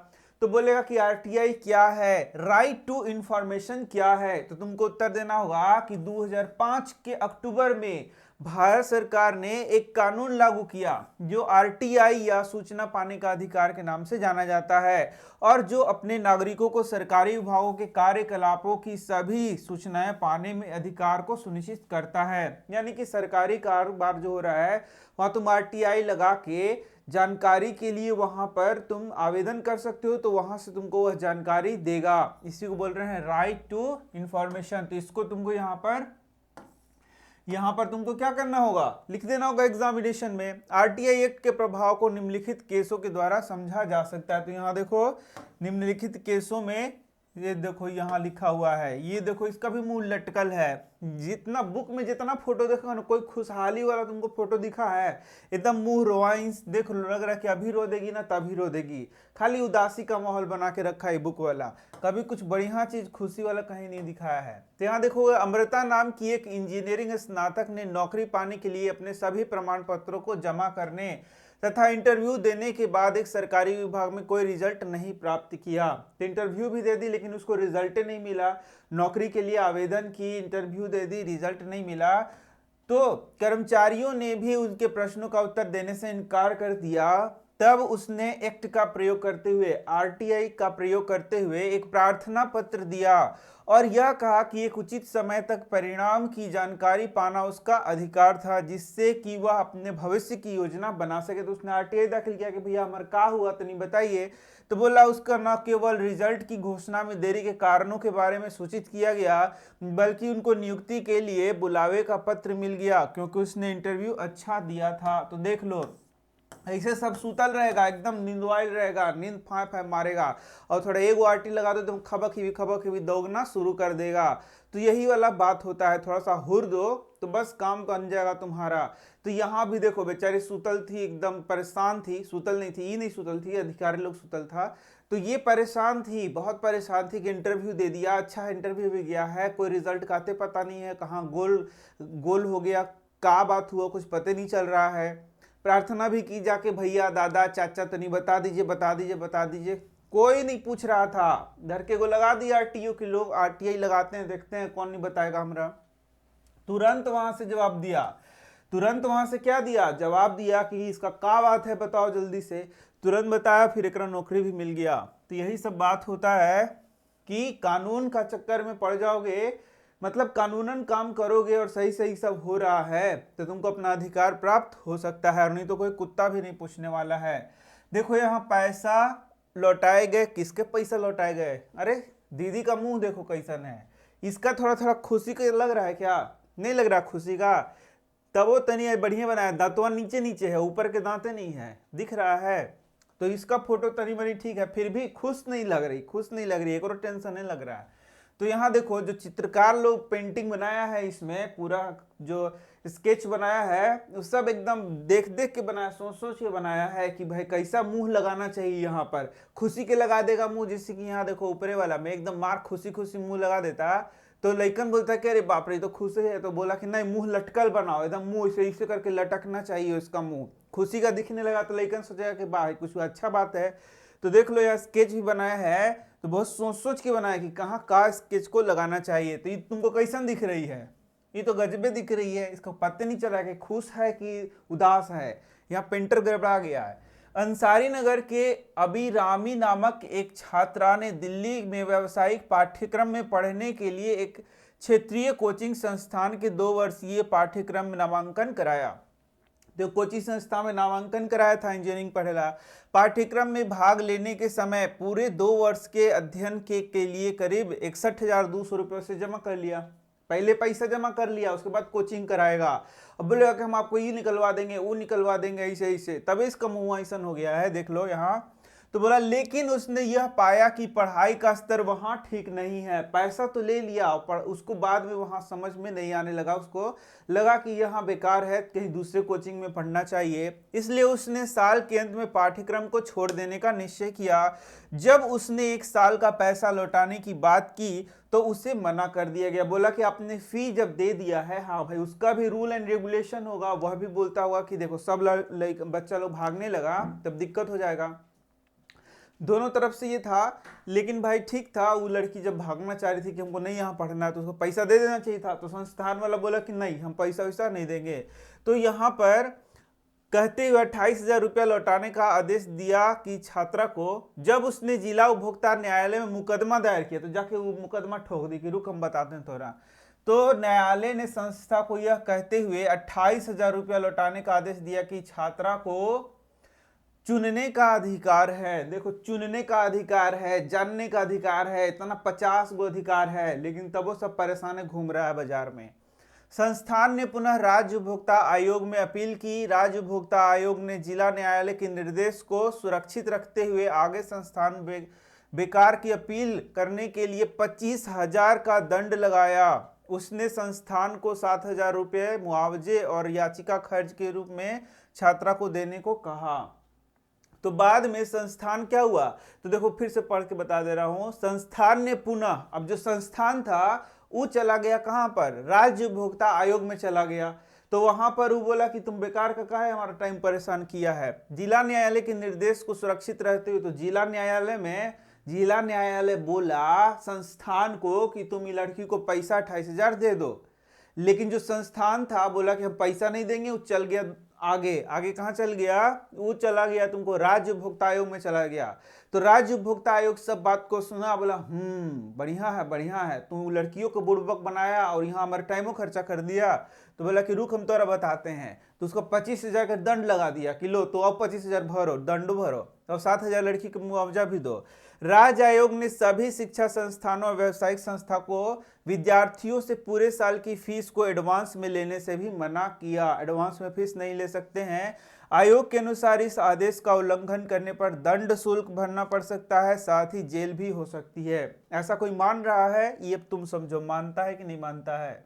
Speaker 1: तो बोलेगा कि आरटीआई क्या है, राइट टू इंफॉर्मेशन क्या है, तो तुमको उत्तर देना होगा कि 2005 के अक्टूबर में भारत सरकार ने एक कानून लागू किया जो आरटीआई या सूचना पाने का अधिकार के नाम से जाना जाता है, और जो अपने नागरिकों को सरकारी विभागों के कार्यकलापों की सभी सूचनाएं पाने में अधिकार को सुनिश्चित करता है। यानी कि सरकारी कारोबार जो हो रहा है वहां तुम आरटीआई लगा के जानकारी के लिए वहां पर तुम आवेदन कर सकते हो, तो वहां से तुमको वह जानकारी देगा। इसी को बोल रहे हैं राइट टू इंफॉर्मेशन। तो इसको तुमको यहां पर तुमको क्या करना होगा, लिख देना होगा एग्जामिनेशन में। आरटीआई एक्ट के प्रभाव को निम्नलिखित केसों के द्वारा समझा जा सकता है। तो यहां देखो निम्नलिखित केसों में, ये देखो यहाँ लिखा हुआ है, ये देखो इसका भी मुंह लटकल है। जितना बुक में जितना फोटो देखा ना, कोई खुशहाली वाला तुमको फोटो दिखा है, एकदम मुंह रोवाइंस, देख लग रहा है कि अभी रो देगी ना तभी रो देगी, खाली उदासी का माहौल बना के रखा है बुक वाला, कभी कुछ बढ़िया चीज खुशी वाला कहीं नहीं दिखाया है। तो यहाँ देखो अमृता नाम की एक इंजीनियरिंग स्नातक ने नौकरी पाने के लिए अपने सभी प्रमाण पत्रों को जमा करने तथा इंटरव्यू देने के बाद एक सरकारी विभाग में कोई रिजल्ट नहीं प्राप्त किया। तो इंटरव्यू भी दे दी लेकिन उसको रिजल्ट नहीं मिला, नौकरी के लिए आवेदन की, इंटरव्यू दे दी, रिजल्ट नहीं मिला। तो कर्मचारियों ने भी उनके प्रश्नों का उत्तर देने से इनकार कर दिया। तब उसने एक्ट का प्रयोग करते हुए, आरटीआई का प्रयोग करते हुए एक प्रार्थना पत्र दिया और यह कहा कि एक उचित समय तक परिणाम की जानकारी पाना उसका अधिकार था, जिससे कि वह अपने भविष्य की योजना बना सके। तो उसने आरटीआई दाखिल किया कि भैया हमारा क्या हुआ तो नहीं बताइए। तो बोला उसका न केवल रिजल्ट की घोषणा में देरी के कारणों के बारे में सूचित किया गया, बल्कि उनको नियुक्ति के लिए बुलावे का पत्र मिल गया क्योंकि उसने इंटरव्यू अच्छा दिया था। तो देख लो ऐसे सब सूतल रहेगा, एकदम नींदवाइल रहेगा, नींद फाय फाय मारेगा, और थोड़ा एक आरटी लगा दो तुम खबक ही दौड़ना शुरू कर देगा। तो यही वाला बात होता है, थोड़ा सा हुर दो तो बस काम बन जाएगा तुम्हारा। तो यहाँ भी देखो बेचारी सुतल थी, एकदम परेशान थी, सुतल नहीं थी, ये नहीं सुतल थी, अधिकारी लोग सुतल था। तो ये परेशान थी, बहुत परेशान थी कि इंटरव्यू दे दिया, अच्छा इंटरव्यू भी गया है, कोई रिजल्ट का पता नहीं है, कहाँ गोल हो गया, क्या बात हुआ कुछ पता नहीं चल रहा है। प्रार्थना भी की जाके भैया दादा चाचा तो नहीं बता दीजिए बता दीजिए बता दीजिए, कोई नहीं पूछ रहा था। घर के को लगा दिया आरटीओ के लोग, आरटीआई लगाते हैं, देखते हैं कौन नहीं बताएगा हमरा। तुरंत वहां से जवाब दिया, तुरंत वहां से क्या दिया, जवाब दिया कि इसका क्या बात है बताओ जल्दी से, तुरंत बताया, फिर एक नौकरी भी मिल गया। तो यही सब बात होता है कि कानून का चक्कर में पड़ जाओगे, मतलब कानूनन काम करोगे और सही सही सब हो रहा है तो तुमको अपना अधिकार प्राप्त हो सकता है, और नहीं तो कोई कुत्ता भी नहीं पूछने वाला है। देखो यहाँ पैसा लौटाए गए, किसके पैसा लौटाए गए, अरे दीदी का मुंह देखो कैसन है, इसका थोड़ा थोड़ा खुशी का लग रहा है क्या, नहीं लग रहा खुशी का, तब वो तनी बढ़िया बनाया, दांतवा नीचे नीचे है, ऊपर के दांते नहीं है, दिख रहा है। तो इसका फोटो तनी बनी ठीक है, फिर भी खुश नहीं लग रही, खुश नहीं लग रही, एक और टेंशन नहीं लग रहा है। तो यहाँ देखो जो चित्रकार लोग पेंटिंग बनाया है, इसमें पूरा जो स्केच बनाया है वो सब एकदम देख देख के बनाया, सोच सोच के बनाया है कि भाई कैसा मुंह लगाना चाहिए। यहाँ पर खुशी के लगा देगा मुंह, जैसे कि यहाँ देखो ऊपरे वाला में एकदम मार खुशी खुशी मुंह लगा देता, तो लइकन बोलता कि अरे बाप रे तो खुश है, तो बोला कि नहीं मुंह लटकल बनाओ, एकदम मुंह इसे करके लटकना चाहिए उसका मुंह, खुशी का दिखने लगा। तो लइकन सोचेगा कि वाह कुछ अच्छा बात है। तो देख लो यार स्केच भी बनाया है तो बहुत सोच सोच के बनाया कि कहाँ का स्केच को लगाना चाहिए। तो ये तुमको कैसन दिख रही है? ये तो गजबे दिख रही है, इसको पता नहीं चला कि खुश है कि उदास है। यहाँ पेंटर गड़बड़ा गया है। अंसारी नगर के अभिरामी नामक एक छात्रा ने दिल्ली में व्यावसायिक पाठ्यक्रम में पढ़ने के लिए एक क्षेत्रीय कोचिंग संस्थान के 2 वर्षीय पाठ्यक्रम में नामांकन कराया। तो कोचिंग संस्था में नामांकन कराया था, इंजीनियरिंग पढ़ेला। पाठ्यक्रम में भाग लेने के समय पूरे 2 वर्ष के अध्ययन के लिए करीब 61,200 रुपये से जमा कर लिया। पहले पैसा जमा कर लिया, उसके बाद कोचिंग कराएगा। अब बोलेगा कि हम आपको ये निकलवा देंगे वो निकलवा देंगे, ऐसे ऐसे, तब इसका मुंह ऐसा हो गया है। देख लो यहाँ तो बोला, लेकिन उसने यह पाया कि पढ़ाई का स्तर वहां ठीक नहीं है। पैसा तो ले लिया पर उसको बाद में वहां समझ में नहीं आने लगा, उसको लगा कि यहाँ बेकार है, कहीं दूसरे कोचिंग में पढ़ना चाहिए। इसलिए उसने साल के अंत में पाठ्यक्रम को छोड़ देने का निश्चय किया। जब उसने 1 साल का पैसा लौटाने की बात की तो उसे मना कर दिया गया। बोला कि आपने फी जब दे दिया है, हाँ भाई उसका भी रूल एंड रेगुलेशन होगा, वह भी बोलता होगा कि देखो सब बच्चा लोग भागने लगा तब दिक्कत हो जाएगा। दोनों तरफ से ये था, लेकिन भाई ठीक था, वो लड़की जब भागना चाह रही थी कि हमको नहीं यहाँ पढ़ना है तो उसको पैसा दे देना चाहिए था। तो संस्थान वाला बोला कि नहीं हम पैसा वैसा नहीं देंगे। तो यहाँ पर कहते हुए 28,000 रुपया लौटाने का आदेश दिया कि छात्रा को। जब उसने जिला उपभोक्ता न्यायालय में मुकदमा दायर किया तो जाके वो मुकदमा ठोक दी कि रुक हम बताते हैं थोड़ा। तो न्यायालय ने संस्था को यह कहते हुए 28,000 रुपया लौटाने का आदेश दिया कि छात्रा को चुनने का अधिकार है। देखो चुनने का अधिकार है, जानने का अधिकार है, इतना 50 गो अधिकार है, लेकिन तब वो सब परेशान घूम रहा है बाजार में। संस्थान ने पुनः राज्य उपभोक्ता आयोग में अपील की। राज्य उपभोक्ता आयोग ने जिला न्यायालय के निर्देश को सुरक्षित रखते हुए आगे संस्थान बेकार की अपील करने के लिए 25,000 का दंड लगाया। उसने संस्थान को 7,000 रुपये मुआवजे और याचिका खर्च के रूप में छात्रा को देने को कहा। तो बाद में संस्थान क्या हुआ, तो देखो फिर से पढ़ के बता दे रहा हूं। संस्थान ने पुनः, अब जो संस्थान था वो चला गया कहां पर, राज्य उपभोक्ता आयोग में चला गया। तो वहां पर वो बोला कि तुम बेकार का काहे हमारा टाइम परेशान किया है। जिला न्यायालय के निर्देश को सुरक्षित रहते हुए, तो जिला न्यायालय बोला संस्थान को कि तुम ये लड़की को पैसा 28,000 दे दो। लेकिन जो संस्थान था बोला कि हम पैसा नहीं देंगे। वो चल गया आगे कहाँ चल गया, वो चला गया तुमको राज्य उपभोक्ता आयोग में चला गया। तो राज्य उपभोक्ता आयोग सब बात को सुना, बोला बढ़िया है, तुम लड़कियों को बुड़बक बनाया और यहाँ हमारे टाइमों खर्चा कर दिया। तो बोला कि रुक हम तोरा बताते हैं। तो उसको 25,000 का दंड लगा दिया कि लो तो अब 25,000 भरो, दंड भरो, और 7,000 लड़की को मुआवजा भी दो। राज्य आयोग ने सभी शिक्षा संस्थानों और व्यावसायिक संस्था को विद्यार्थियों से पूरे साल की फीस को एडवांस में लेने से भी मना किया। एडवांस में फीस नहीं ले सकते हैं। आयोग के अनुसार इस आदेश का उल्लंघन करने पर दंड शुल्क भरना पड़ सकता है, साथ ही जेल भी हो सकती है। ऐसा कोई मान रहा है, ये तुम समझो मानता है कि नहीं मानता है।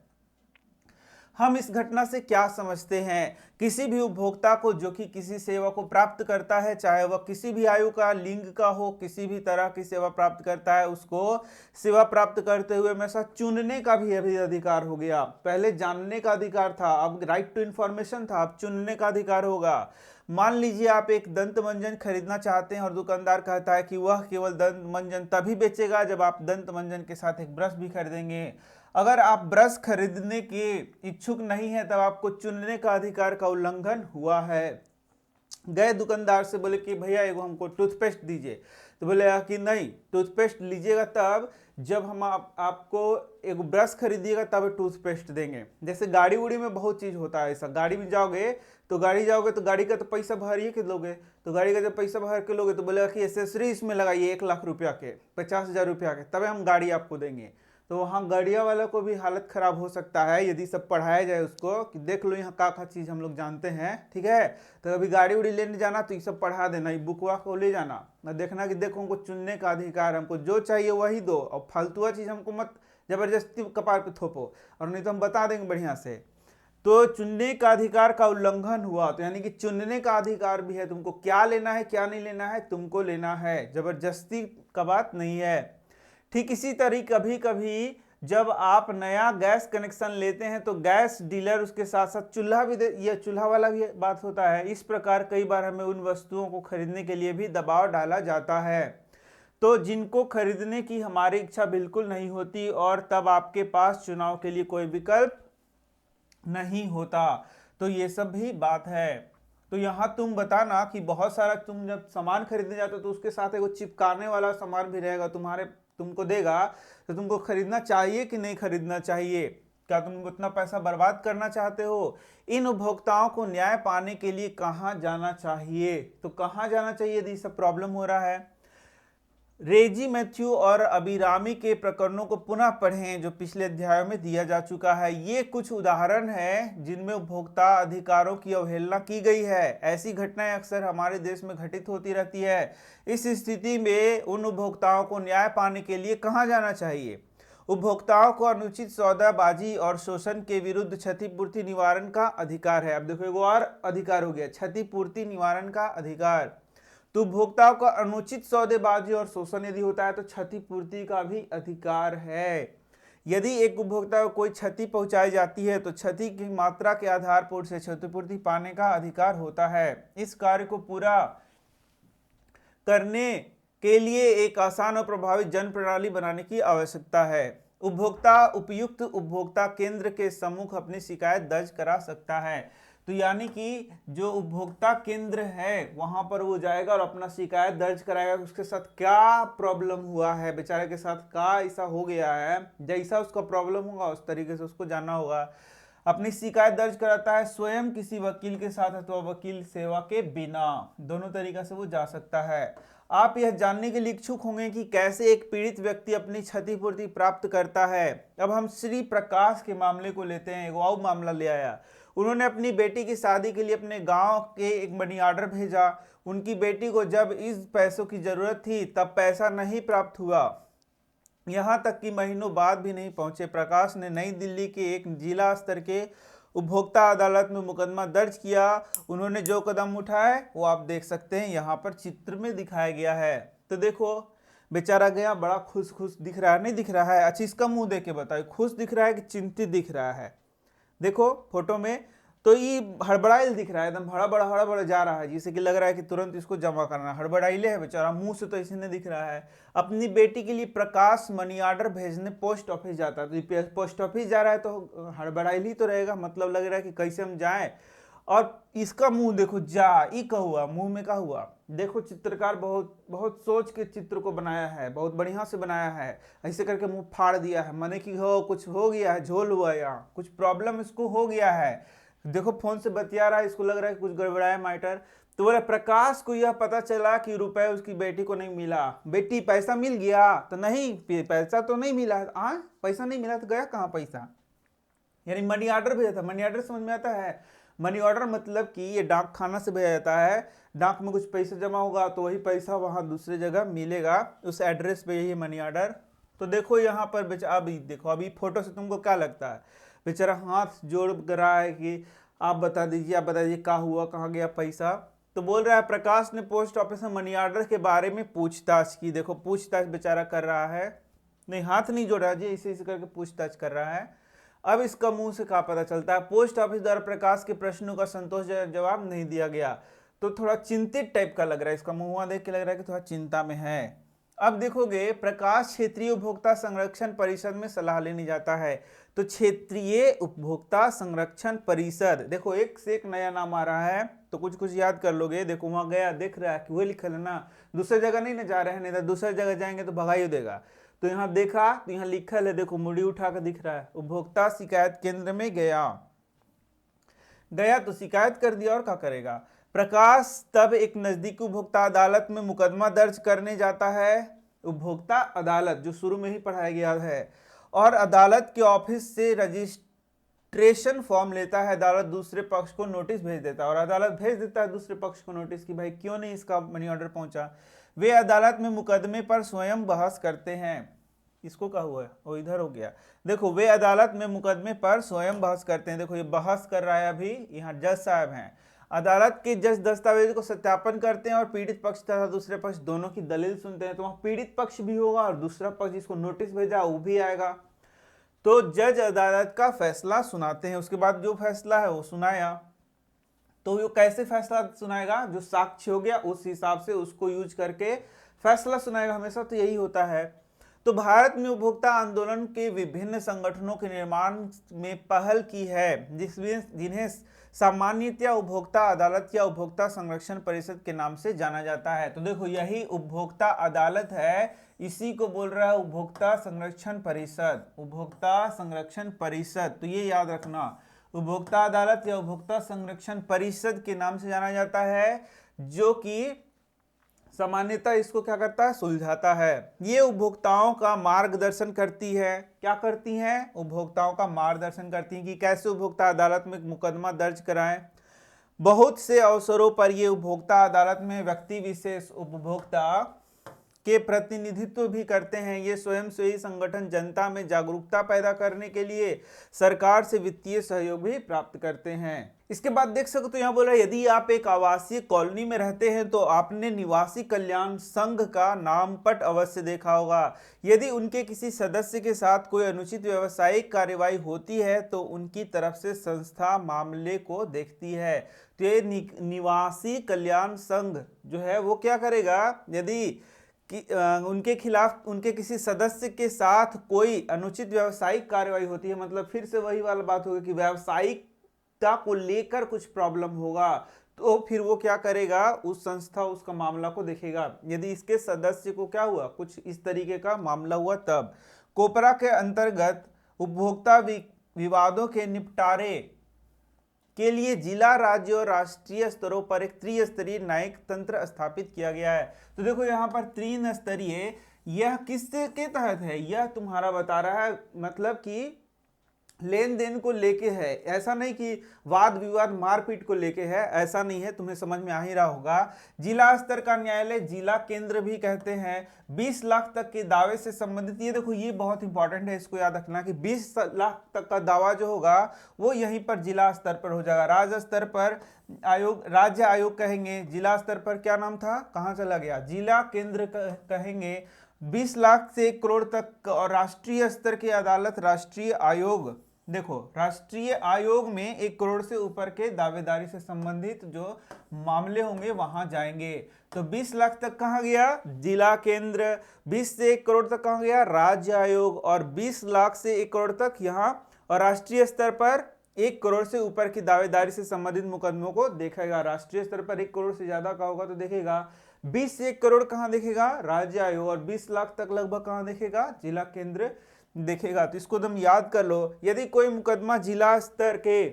Speaker 1: हम इस घटना से क्या समझते हैं, किसी भी उपभोक्ता को जो कि किसी सेवा को प्राप्त करता है, चाहे वह किसी भी आयु का, लिंग का हो, किसी भी तरह की सेवा प्राप्त करता है, उसको सेवा प्राप्त करते हुए हमेशा चुनने का भी अभी अधिकार हो गया। पहले जानने का अधिकार था, अब राइट टू इंफॉर्मेशन था, अब चुनने का अधिकार होगा। मान लीजिए आप एक दंत मंजन खरीदना चाहते हैं और दुकानदार कहता है कि वह केवल दंत मंजन तभी बेचेगा जब आप दंत मंजन के साथ एक ब्रश भी खरीदेंगे। अगर आप ब्रश खरीदने के इच्छुक नहीं है तब आपको चुनने का अधिकार का उल्लंघन हुआ है। गए दुकानदार से बोले कि भैया एगो हमको टूथपेस्ट दीजिए। तो बोले कि नहीं, टूथपेस्ट लीजिएगा तब जब हम आपको एक ब्रश खरीदिएगा तब टूथपेस्ट देंगे। जैसे गाड़ी उड़ी में बहुत चीज़ होता है ऐसा, गाड़ी में जाओगे तो गाड़ी का तो पैसा भरिए के लोगे। तो गाड़ी का जब पैसा भर के लोगे तो बोलेगा कि एसेसरी इसमें लगाइए 1 लाख रुपया के, 50,000 रुपया के, तब हम गाड़ी आपको देंगे। तो वहाँ गाड़िया वाला को भी हालत खराब हो सकता है यदि सब पढ़ाया जाए उसको कि देख लो यहाँ का चीज़ हम लोग जानते हैं, ठीक है। तो कभी गाड़ी उड़ी लेने जाना तो ये सब पढ़ा देना, ये बुकवा को ले जाना, ना देखना कि देखो हमको चुनने का अधिकार, हमको जो चाहिए वही दो, और फालतुआ चीज़ हमको मत जबरदस्ती कपार पे थोपो, और नहीं तो हम बता देंगे बढ़िया से। तो चुनने का अधिकार का उल्लंघन हुआ, तो यानी कि चुनने का अधिकार भी है, तुमको क्या लेना है क्या नहीं लेना है तुमको लेना है, जबरदस्ती का बात नहीं है। ठीक इसी तरीके कभी कभी जब आप नया गैस कनेक्शन लेते हैं तो गैस डीलर उसके साथ साथ चूल्हा भी ये चूल्हा वाला भी बात होता है। इस प्रकार कई बार हमें उन वस्तुओं को खरीदने के लिए भी दबाव डाला जाता है, तो जिनको खरीदने की हमारी इच्छा बिल्कुल नहीं होती, और तब आपके पास चुनाव के लिए कोई विकल्प नहीं होता। तो ये सब भी बात है। तो यहाँ तुम बताना कि बहुत सारा तुम जब सामान खरीदने जाते हो तो उसके साथ एक चिपकाने वाला सामान भी रहेगा, तुमको देगा, तो तुमको खरीदना चाहिए कि नहीं खरीदना चाहिए, क्या तुम उतना पैसा बर्बाद करना चाहते हो। इन उपभोक्ताओं को न्याय पाने के लिए कहाँ जाना चाहिए, तो कहाँ जाना चाहिए यदि सब प्रॉब्लम हो रहा है। रेजी मैथ्यू और अभिरामी के प्रकरणों को पुनः पढ़ें जो पिछले अध्यायों में दिया जा चुका है। ये कुछ उदाहरण हैं जिनमें उपभोक्ता अधिकारों की अवहेलना की गई है। ऐसी घटनाएं अक्सर हमारे देश में घटित होती रहती है। इस स्थिति में उन उपभोक्ताओं को न्याय पाने के लिए कहाँ जाना चाहिए। उपभोक्ताओं को अनुचित सौदाबाजी और शोषण के विरुद्ध क्षतिपूर्ति निवारण का अधिकार है। अब देखो एक और अधिकार हो गया, क्षतिपूर्ति निवारण का अधिकार। तो उपभोक्ताओं का अनुचित सौदेबाजी और शोषण यदि होता है तो क्षतिपूर्ति का भी अधिकार है। यदि एक उपभोक्ता को कोई क्षति पहुंचाई जाती है तो क्षति की मात्रा के आधार पर उसे क्षतिपूर्ति पाने का अधिकार होता है। इस कार्य को पूरा करने के लिए एक आसान और प्रभावी जन प्रणाली बनाने की आवश्यकता है। उपभोक्ता उपयुक्त उपभोक्ता केंद्र के सम्मुख अपनी शिकायत दर्ज करा सकता है। तो यानी कि जो उपभोक्ता केंद्र है वहां पर वो जाएगा और अपना शिकायत दर्ज कराएगा, उसके साथ क्या प्रॉब्लम हुआ है, बेचारे के साथ क्या ऐसा हो गया है, जैसा उसका प्रॉब्लम होगा उस तरीके से उसको जानना होगा। अपनी शिकायत दर्ज कराता है स्वयं किसी वकील के साथ अथवा वकील सेवा के बिना, दोनों तरीका से वो जा सकता है। आप यह जानने के लिए इच्छुक होंगे कि कैसे एक पीड़ित व्यक्ति अपनी क्षतिपूर्ति प्राप्त करता है। अब हम श्री प्रकाश के मामले को लेते हैं। एक और मामला ले आया, उन्होंने अपनी बेटी की शादी के लिए अपने गांव के एक मनी ऑर्डर भेजा। उनकी बेटी को जब इस पैसों की जरूरत थी तब पैसा नहीं प्राप्त हुआ, यहां तक कि महीनों बाद भी नहीं पहुंचे। प्रकाश ने नई दिल्ली के एक जिला स्तर के उपभोक्ता अदालत में मुकदमा दर्ज किया। उन्होंने जो कदम उठाए वो आप देख सकते हैं, यहाँ पर चित्र में दिखाया गया है। तो देखो बेचारा गया, बड़ा खुश खुश दिख रहा है, नहीं दिख रहा है? अच्छा इसका मुंह देख के बताओ, खुश दिख रहा है कि चिंतित दिख रहा है? देखो फोटो में तो ये हड़बड़ाइल दिख रहा है, एकदम हड़बड़ा जा रहा है, जिससे कि लग रहा है कि तुरंत इसको जमा करना। हड़बड़ाइले है बेचारा, मुंह से तो ऐसे नहीं दिख रहा है। अपनी बेटी के लिए प्रकाश मनी ऑर्डर भेजने पोस्ट ऑफिस जाता है, तो पोस्ट ऑफिस जा रहा है तो हड़बड़ाइल ही तो रहेगा, मतलब लग रहा है कि कैसे हम जाएं। और इसका मुंह देखो, जा ई का हुआ, मुंह में का हुआ। देखो चित्रकार बहुत बहुत सोच के चित्र को बनाया है, बहुत बढ़िया से बनाया है। ऐसे करके मुंह फाड़ दिया है, माने कि हो कुछ हो गया है, झोल हुआ, यहाँ कुछ प्रॉब्लम इसको हो गया है। देखो फोन से बतिया रहा है, इसको लग रहा है कि कुछ गड़बड़ाया मैटर। तो बोले प्रकाश को यह पता चला कि रुपए उसकी बेटी को नहीं मिला। बेटी पैसा मिल गया तो नहीं, पैसा तो नहीं मिला। पैसा नहीं मिला तो गया कहाँ पैसा? यानी मनी ऑर्डर भेजा था। मनी ऑर्डर समझ में आता है? मनी ऑर्डर मतलब कि ये डाक खाना से भेजा जाता है, डाक में कुछ पैसा जमा होगा तो वही पैसा वहां दूसरी जगह मिलेगा, उस एड्रेस पे, यही मनी ऑर्डर। तो देखो यहाँ पर अभी देखो, अभी फोटो से तुमको क्या लगता है? बेचारा हाथ जोड़ रहा है कि आप बता दीजिए, आप बताइए क्या हुआ, कहाँ गया पैसा। तो बोल रहा है प्रकाश ने पोस्ट ऑफिस में मनी ऑर्डर के बारे में पूछताछ की। देखो पूछताछ बेचारा कर रहा है, नहीं हाथ नहीं जोड़ रहा जी, इसे करके पूछताछ कर रहा है। अब इसका मुंह से क्या पता चलता है? पोस्ट ऑफिस द्वारा प्रकाश के प्रश्नों का संतोषजनक जवाब नहीं दिया गया। तो थोड़ा चिंतित टाइप का लग रहा है, इसका मुंह देख के लग रहा है कि थोड़ा चिंता में है। अब देखोगे प्रकाश क्षेत्रीय उपभोक्ता संरक्षण परिषद में सलाह लेने जाता है। तो क्षेत्रीय उपभोक्ता संरक्षण परिषद, देखो एक से एक नया नाम आ रहा है, तो कुछ कुछ याद कर लोगे। देखो वहां गया, देख रहा है कि वही लिखल है ना, दूसरी जगह नहीं ना जा रहे हैं, नहीं तो दूसरी जगह जाएंगे तो भगा ही देगा। तो यहाँ देखा तो यहाँ लिखल है, देखो मुड़ी उठा कर दिख रहा है, उपभोक्ता शिकायत केंद्र में गया तो शिकायत कर दिया, और क्या करेगा? प्रकाश तब एक नजदीकी उपभोक्ता अदालत में मुकदमा दर्ज करने जाता है। उपभोक्ता अदालत जो शुरू में ही पढ़ाया गया है, और अदालत के ऑफिस से रजिस्ट्रेशन फॉर्म लेता है, अदालत दूसरे पक्ष को नोटिस भेज देता है और अदालत भेज देता है दूसरे पक्ष को नोटिस कि भाई क्यों नहीं इसका मनी ऑर्डर पहुंचा। वे अदालत में मुकदमे पर स्वयं बहस करते हैं। इसको क्या हुआ है, वो इधर हो गया। देखो, वे अदालत में मुकदमे पर स्वयं बहस करते हैं। देखो, ये बहस कर रहा है अभी, यहाँ जज साहब हैं। अदालत के जज दस्तावेज को सत्यापन करते हैं और पीड़ित पक्ष तथा दूसरे पक्ष दोनों की दलील सुनते हैं। तो वहां पीड़ित पक्ष भी होगा और दूसरा पक्ष जिसको नोटिस भेजा वो भी आएगा। तो जज अदालत का फैसला सुनाते हैं। उसके बाद जो फैसला है वो सुनाया। तो वो कैसे फैसला सुनाएगा, जो साक्ष्य हो गया उस हिसाब से उसको यूज करके फैसला सुनाएगा, हमेशा तो यही होता है। तो भारत में उपभोक्ता आंदोलन के विभिन्न संगठनों के निर्माण में पहल की है, जिन्हें सामान्यतया उपभोक्ता अदालत या उपभोक्ता संरक्षण परिषद के नाम से जाना जाता है। तो देखो, यही उपभोक्ता अदालत है, इसी को बोल रहा है उपभोक्ता संरक्षण परिषद, उपभोक्ता संरक्षण परिषद। तो ये याद रखना, उपभोक्ता अदालत या उपभोक्ता संरक्षण परिषद के नाम से जाना जाता है, जो कि सामान्यतः इसको क्या करता है, सुलझाता है। ये उपभोक्ताओं का मार्गदर्शन करती है। क्या करती हैं, उपभोक्ताओं का मार्गदर्शन करती हैं कि कैसे उपभोक्ता अदालत में मुकदमा दर्ज कराएं। बहुत से अवसरों पर ये उपभोक्ता अदालत में व्यक्ति विशेष उपभोक्ता के प्रतिनिधित्व भी करते हैं। ये स्वयंसेवी संगठन जनता में जागरूकता पैदा करने के लिए सरकार से वित्तीय सहयोग भी प्राप्त करते हैं। इसके बाद देख सकते हो, यहाँ बोल रहा है यदि आप एक आवासीय कॉलोनी में रहते हैं तो आपने निवासी कल्याण संघ का नामपट अवश्य देखा होगा। यदि उनके किसी सदस्य के साथ कोई अनुचित व्यावसायिक कार्यवाही होती है तो उनकी तरफ से संस्था मामले को देखती है। तो ये निवासी कल्याण संघ जो है वो क्या करेगा, यदि उनके खिलाफ उनके किसी सदस्य के साथ कोई अनुचित व्यावसायिक कार्यवाही होती है, मतलब फिर से वही वाला बात होगी कि व्यावसायिकता को लेकर कुछ प्रॉब्लम होगा, तो फिर वो क्या करेगा, उस संस्था उसका मामला को देखेगा। यदि इसके सदस्य को क्या हुआ, कुछ इस तरीके का मामला हुआ, तब कोपरा के अंतर्गत उपभोक्ता विवादों के निपटारे के लिए जिला, राज्य और राष्ट्रीय स्तरों पर एक त्रिस्तरीय न्यायिक तंत्र स्थापित किया गया है। तो देखो, यहाँ पर तीन स्तरीय, यह किसके के तहत है, यह तुम्हारा बता रहा है, मतलब कि लेन देन को लेके है, ऐसा नहीं कि वाद विवाद मारपीट को लेके है, ऐसा नहीं है, तुम्हें समझ में आ ही रहा होगा। जिला स्तर का न्यायालय जिला केंद्र भी कहते हैं। 20 लाख तक के दावे से संबंधित, ये देखो ये बहुत इंपॉर्टेंट है, इसको याद रखना कि 20 लाख तक का दावा जो होगा वो यहीं पर जिला स्तर पर हो जाएगा। राज्य स्तर पर आयोग, राज्य आयोग कहेंगे, जिला स्तर पर क्या नाम था, कहाँ चला गया, जिला केंद्र कहेंगे। 20 लाख से 1 करोड़ तक, और राष्ट्रीय स्तर की अदालत राष्ट्रीय आयोग, देखो राष्ट्रीय आयोग में 1 करोड़ से ऊपर के दावेदारी से संबंधित जो मामले होंगे वहां जाएंगे। तो 20 लाख तक कहां गया, जिला केंद्र, 20 से 1 करोड़ तक कहां गया, राज्य आयोग, और 20 लाख से 1 करोड़ तक यहां, और राष्ट्रीय स्तर पर 1 करोड़ से ऊपर की दावेदारी से संबंधित मुकदमों को देखेगा। राष्ट्रीय स्तर पर 1 करोड़ से ज्यादा का होगा तो देखेगा। 20 से 1 करोड़ कहां देखेगा, राज्य आयोग, और 20 लाख तक लगभग कहां देखेगा, जिला केंद्र देखेगा। तो इसको तुम याद कर लो। यदि कोई मुकदमा जिला स्तर के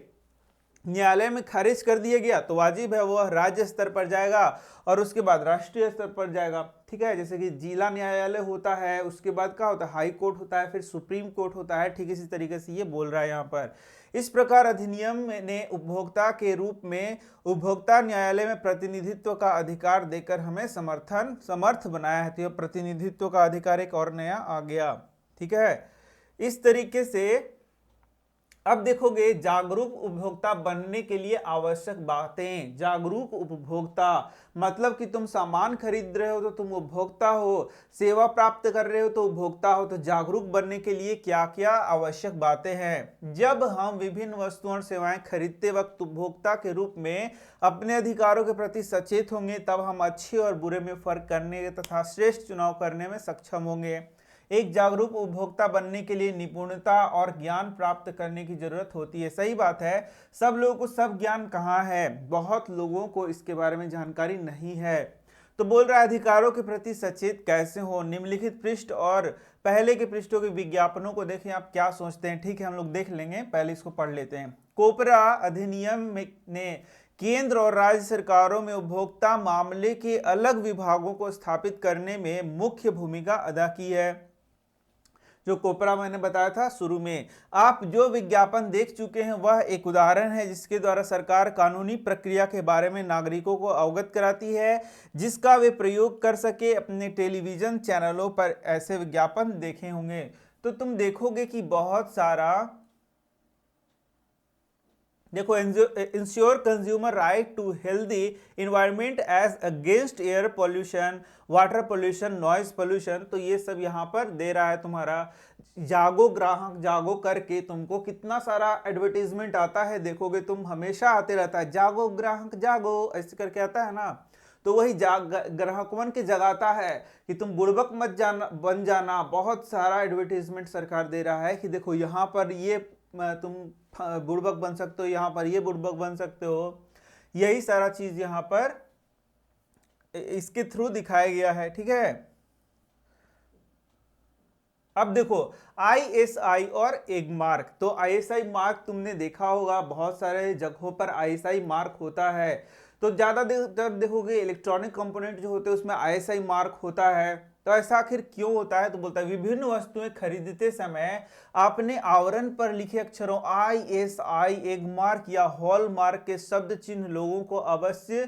Speaker 1: न्यायालय में खारिज कर दिया गया तो वाजिब है वह राज्य स्तर पर जाएगा और उसके बाद राष्ट्रीय स्तर पर जाएगा। ठीक है, जैसे कि जिला न्यायालय होता है, उसके बाद क्या होता है, हाई कोर्ट होता है, फिर सुप्रीम कोर्ट होता है। ठीक इसी तरीके से ये बोल रहा है यहाँ पर। इस प्रकार अधिनियम ने उपभोक्ता के रूप में उपभोक्ता न्यायालय में प्रतिनिधित्व का अधिकार देकर हमें समर्थ बनाया है। तो यह प्रतिनिधित्व का अधिकार एक और नया आ गया। ठीक है, इस तरीके से अब देखोगे जागरूक उपभोक्ता बनने के लिए आवश्यक बातें। जागरूक उपभोक्ता मतलब कि तुम सामान खरीद रहे हो तो तुम उपभोक्ता हो, सेवा प्राप्त कर रहे हो तो उपभोक्ता हो। तो जागरूक बनने के लिए क्या क्या आवश्यक बातें हैं। जब हम विभिन्न वस्तुओं और सेवाएं खरीदते वक्त उपभोक्ता के रूप में अपने अधिकारों के प्रति सचेत होंगे, तब हम अच्छे और बुरे में फर्क करने तथा श्रेष्ठ चुनाव करने में सक्षम होंगे। एक जागरूक उपभोक्ता बनने के लिए निपुणता और ज्ञान प्राप्त करने की जरूरत होती है। सही बात है, सब लोगों को सब ज्ञान कहाँ है, बहुत लोगों को इसके बारे में जानकारी नहीं है। तो बोल रहा है अधिकारों के प्रति सचेत कैसे हो। निम्नलिखित पृष्ठ और पहले के पृष्ठों के विज्ञापनों को देखें, आप क्या सोचते हैं। ठीक है, हम लोग देख लेंगे, पहले इसको पढ़ लेते हैं। कोपरा अधिनियम ने केंद्र और राज्य सरकारों में उपभोक्ता मामले के अलग विभागों को स्थापित करने में मुख्य भूमिका अदा की है। जो कोपरा मैंने बताया था शुरू में। आप जो विज्ञापन देख चुके हैं वह एक उदाहरण है जिसके द्वारा सरकार कानूनी प्रक्रिया के बारे में नागरिकों को अवगत कराती है, जिसका वे प्रयोग कर सके। अपने टेलीविजन चैनलों पर ऐसे विज्ञापन देखे होंगे, तो तुम देखोगे कि बहुत सारा, देखो, ensure consumer right to healthy environment as against air pollution, water pollution, noise pollution. तो ये सब यहाँ पर दे रहा है तुम्हारा जागो ग्राहक जागो करके। तुमको कितना सारा एडवर्टीजमेंट आता है, देखोगे तुम, हमेशा आते रहता है जागो ग्राहक जागो, ऐसे करके आता है ना। तो वही ग्राहकवन के जगाता है कि तुम बुड़बक मत जाना, बन जाना। बहुत सारा एडवर्टीजमेंट सरकार दे रहा है कि देखो यहाँ पर ये तुम बुड़बक बन सकते हो, यहाँ पर ये बुड़बक बन सकते हो। यही सारा चीज यहाँ पर इसके थ्रू दिखाया गया है, ठीक है। अब देखो ISI और एग मार्क। तो ISI मार्क तुमने देखा होगा, बहुत सारे जगहों पर ISI मार्क होता है। तो ज्यादातर देखोगे इलेक्ट्रॉनिक कंपोनेंट जो होते हैं उसमें ISI मार्क होता है। तो ऐसा आखिर क्यों होता है? तो बोलता है विभिन्न वस्तुएं खरीदते समय आपने आवरण पर लिखे अक्षरों ISI, एग मार्क या हॉल मार्क के शब्द चिन्ह लोगों को अवश्य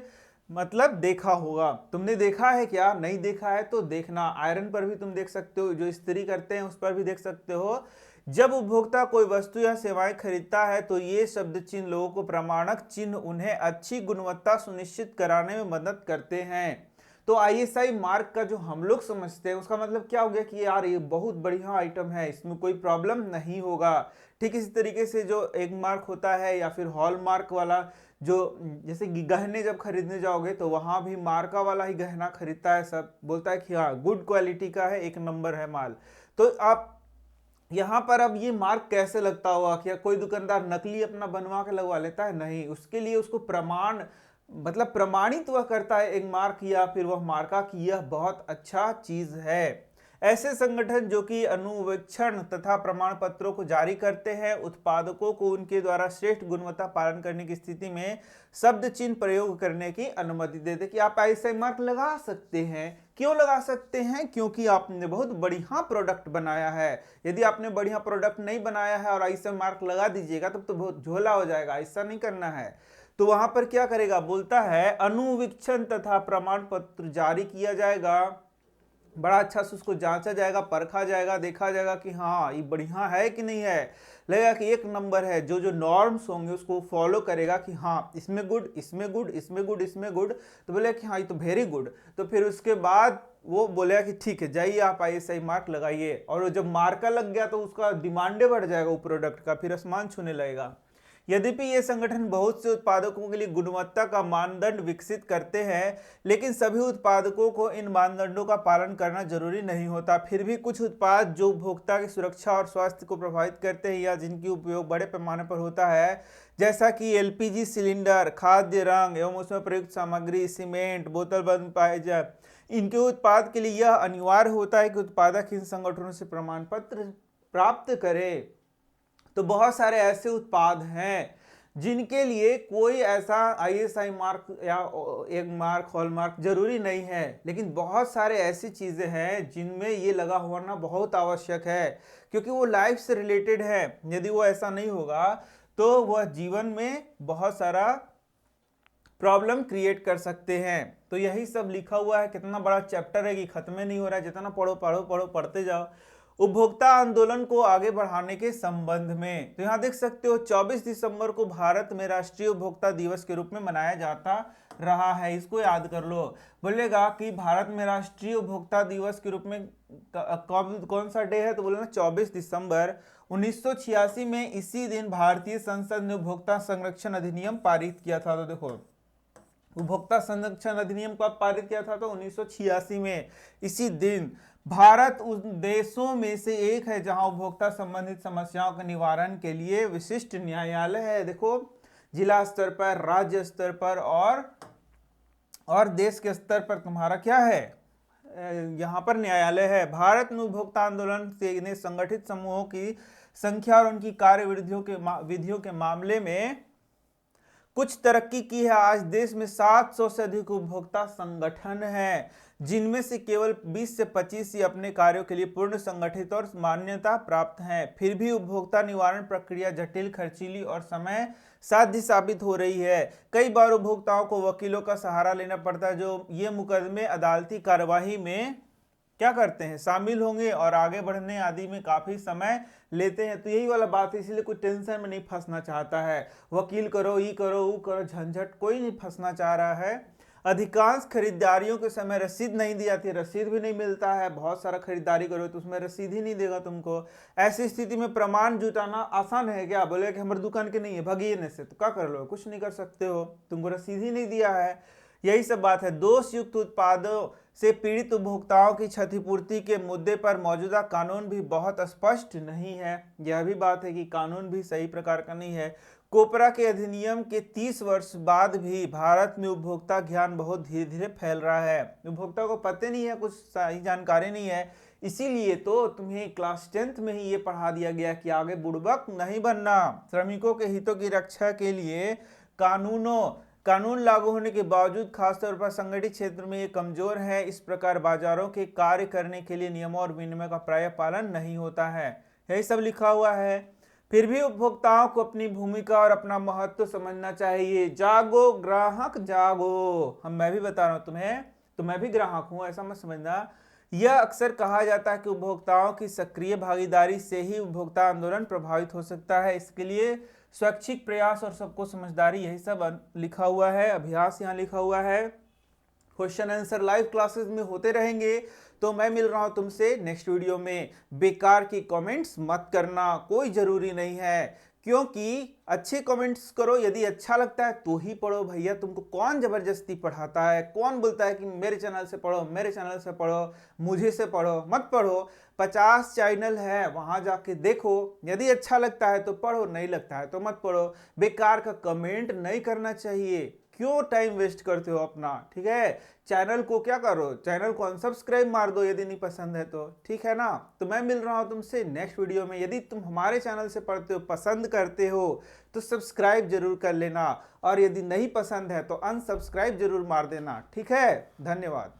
Speaker 1: मतलब देखा होगा। तुमने देखा है क्या? नहीं देखा है तो देखना। आयरन पर भी तुम देख सकते हो, जो इस्त्री करते हैं उस पर भी देख सकते हो। जब उपभोक्ता कोई वस्तु या सेवाएं खरीदता है तो ये शब्द चिन्ह लोगों को प्रमाणक चिन्ह उन्हें अच्छी गुणवत्ता सुनिश्चित कराने में मदद करते हैं। तो ISI मार्क का जो हम लोग समझते हैं उसका मतलब क्या हो गया कि यार ये बहुत बढ़िया आइटम है, इसमें कोई प्रॉब्लम नहीं होगा। ठीक इसी तरीके से जो एग मार्क होता है या फिर हॉल मार्क वाला, जो जैसे गहने जब खरीदने जाओगे तो वहां भी मार्का वाला ही गहना खरीदता है, सब बोलता है कि हाँ गुड क्वालिटी का है, एक नंबर है माल। तो आप यहाँ पर अब ये मार्क कैसे लगता होगा? क्या कोई दुकानदार नकली अपना बनवा के लगवा लेता है? नहीं, उसके लिए उसको प्रमाण मतलब प्रमाणित वह करता है एक मार्क या फिर वह मार्का की यह बहुत अच्छा चीज है। ऐसे संगठन जो कि अनुवीक्षण तथा प्रमाण पत्रों को जारी करते हैं उत्पादकों को उनके द्वारा श्रेष्ठ गुणवत्ता पालन करने की स्थिति में शब्द चिन्ह प्रयोग करने की अनुमति देते कि आप ISI मार्क लगा सकते हैं। क्यों लगा सकते हैं? क्योंकि आपने बहुत बढ़िया प्रोडक्ट बनाया है। यदि आपने बढ़िया प्रोडक्ट नहीं बनाया है और ISI मार्क लगा दीजिएगा तब तो बहुत झोला हो जाएगा, ऐसा नहीं करना है। तो वहां पर क्या करेगा? बोलता है अनुवीक्षण तथा प्रमाण पत्र जारी किया जाएगा, बड़ा अच्छा से उसको जांचा जाएगा, परखा जाएगा, देखा जाएगा कि हाँ ये बढ़िया है कि नहीं है, लगेगा कि एक नंबर है। जो जो नॉर्म्स होंगे उसको फॉलो करेगा कि हाँ इसमें गुड, इसमें गुड, इसमें गुड, इसमें गुड, तो बोले कि हाँ ये तो वेरी गुड। तो फिर उसके बाद वो बोलेगा कि ठीक है जाइए आप ISI मार्क लगाइए। और जब मार्का लग गया तो उसका डिमांडे बढ़ जाएगा वो प्रोडक्ट का, फिर आसमान छूने लगेगा। यद्यपि ये संगठन बहुत से उत्पादकों के लिए गुणवत्ता का मानदंड विकसित करते हैं, लेकिन सभी उत्पादकों को इन मानदंडों का पालन करना जरूरी नहीं होता। फिर भी कुछ उत्पाद जो उपभोक्ता की सुरक्षा और स्वास्थ्य को प्रभावित करते हैं या जिनकी उपयोग बड़े पैमाने पर होता है, जैसा कि LPG सिलेंडर, खाद्य रंग एवं उसमें प्रयुक्त सामग्री, सीमेंट, बोतल बंद पाए जाए, इनके उत्पाद के लिए यह अनिवार्य होता है कि उत्पादक इन संगठनों से प्रमाण पत्र प्राप्त करे। तो बहुत सारे ऐसे उत्पाद हैं जिनके लिए कोई ऐसा ISI मार्क या एक मार्क, हॉल मार्क जरूरी नहीं है, लेकिन बहुत सारे ऐसी चीजें हैं जिनमें ये लगा होना बहुत आवश्यक है, क्योंकि वो लाइफ से रिलेटेड है। यदि वो ऐसा नहीं होगा तो वह जीवन में बहुत सारा प्रॉब्लम क्रिएट कर सकते हैं। तो यही सब लिखा हुआ है। कितना बड़ा चैप्टर है कि खत्म नहीं हो रहा है, जितना पढ़ो पढ़ो पढ़ो पढ़ते जाओ। उपभोक्ता आंदोलन को आगे बढ़ाने के संबंध में तो यहां देख सकते हो 24 दिसंबर को भारत में राष्ट्रीय उपभोक्ता दिवस के रूप में मनाया जाता रहा है। इसको याद कर लो। बोलेगा कि भारत में राष्ट्रीय उपभोक्ता दिवस के रूप में कौन सा डे है? तो बोलेगा 24 दिसंबर 1986 में इसी दिन भारतीय संसद ने उपभोक्ता संरक्षण अधिनियम पारित किया था। तो देखो उपभोक्ता संरक्षण अधिनियम कब पारित किया था? तो 1986 में। इसी दिन भारत उन देशों में से एक है जहां उपभोक्ता संबंधित समस्याओं के निवारण के लिए विशिष्ट न्यायालय है। देखो जिला स्तर पर, राज्य स्तर पर और देश के स्तर पर तुम्हारा क्या है? यहाँ पर न्यायालय है। भारत में उपभोक्ता आंदोलन से संगठित समूहों की संख्या और उनकी कार्य विधियों के मामले में कुछ तरक्की की है। आज देश में 700 से अधिक उपभोक्ता संगठन हैं, जिनमें से केवल 20 से 25 ही अपने कार्यों के लिए पूर्ण संगठित और मान्यता प्राप्त हैं। फिर भी उपभोक्ता निवारण प्रक्रिया जटिल, खर्चीली और समय साध्य साबित हो रही है। कई बार उपभोक्ताओं को वकीलों का सहारा लेना पड़ता है, जो ये मुकदमे अदालती कार्यवाही में क्या करते हैं, शामिल होंगे और आगे बढ़ने आदि में काफी समय लेते हैं। तो यही वाला बात है, इसलिए कोई टेंशन में नहीं फंसना चाहता है। वकील करो, ये करो, वो करो, झंझट, कोई नहीं फंसना चाह रहा है। अधिकांश खरीदारियों के समय रसीद नहीं दी जाती, रसीद भी नहीं मिलता है। बहुत सारा खरीदारी करो तो उसमें रसीद ही नहीं देगा तुमको। ऐसी स्थिति में प्रमाण जुटाना आसान है क्या? बोले कि हमारी दुकान के नहीं है, भगिए न से, तो क्या कर लो, कुछ नहीं कर सकते हो, तुमको रसीद ही नहीं दिया है। यही सब बात है। दोष युक्त उत्पादों से पीड़ित उपभोक्ताओं की क्षतिपूर्ति के मुद्दे पर मौजूदा कानून भी बहुत स्पष्ट नहीं है। यह भी बात है कि कानून भी सही प्रकार का नहीं है। कोपरा के अधिनियम के 30 वर्ष बाद भी भारत में उपभोक्ता ज्ञान बहुत धीरे धीरे फैल रहा है। उपभोक्ता को पता नहीं है, कुछ सही जानकारी नहीं है, इसीलिए तो तुम्हें क्लास 10th में ही ये पढ़ा दिया गया कि आगे बुड़बक नहीं बनना। श्रमिकों के हितों की रक्षा के लिए कानून लागू होने के बावजूद खासतौर पर संगठित क्षेत्र में ये कमजोर है। इस प्रकार बाजारों के कार्य करने के लिए नियमों और विनियमों का प्रायः पालन नहीं होता है। यही सब लिखा हुआ है। फिर भी उपभोक्ताओं को अपनी भूमिका और अपना महत्व समझना चाहिए। जागो ग्राहक जागो। मैं भी बता रहा हूं तुम्हें, तो मैं भी ग्राहक हूं, ऐसा मत समझना। यह अक्सर कहा जाता है कि उपभोक्ताओं की सक्रिय भागीदारी से ही उपभोक्ता आंदोलन प्रभावित हो सकता है। इसके लिए स्वैच्छिक प्रयास और सबको समझदारी, यही सब लिखा हुआ है। अभ्यास यहाँ लिखा हुआ है। क्वेश्चन आंसर लाइव क्लासेस में होते रहेंगे। तो मैं मिल रहा हूं तुमसे नेक्स्ट वीडियो में। बेकार की कमेंट्स मत करना, कोई जरूरी नहीं है, क्योंकि अच्छे कमेंट्स करो। यदि अच्छा लगता है तो ही पढ़ो भैया। तुमको कौन जबरदस्ती पढ़ाता है? कौन बोलता है कि मेरे चैनल से पढ़ो, मेरे चैनल से पढ़ो, मुझे से पढ़ो? मत पढ़ो। 50 चैनल है, वहां जाके देखो। यदि अच्छा लगता है तो पढ़ो, नहीं लगता है तो मत पढ़ो। बेकार का कमेंट नहीं करना चाहिए। क्यों टाइम वेस्ट करते हो अपना? ठीक है, चैनल को क्या करो, चैनल को अनसब्सक्राइब मार दो यदि नहीं पसंद है तो, ठीक है ना। तो मैं मिल रहा हूं तुमसे नेक्स्ट वीडियो में। यदि तुम हमारे चैनल से पढ़ते हो, पसंद करते हो, तो सब्सक्राइब जरूर कर लेना, और यदि नहीं पसंद है तो अनसब्सक्राइब जरूर मार देना। ठीक है, धन्यवाद।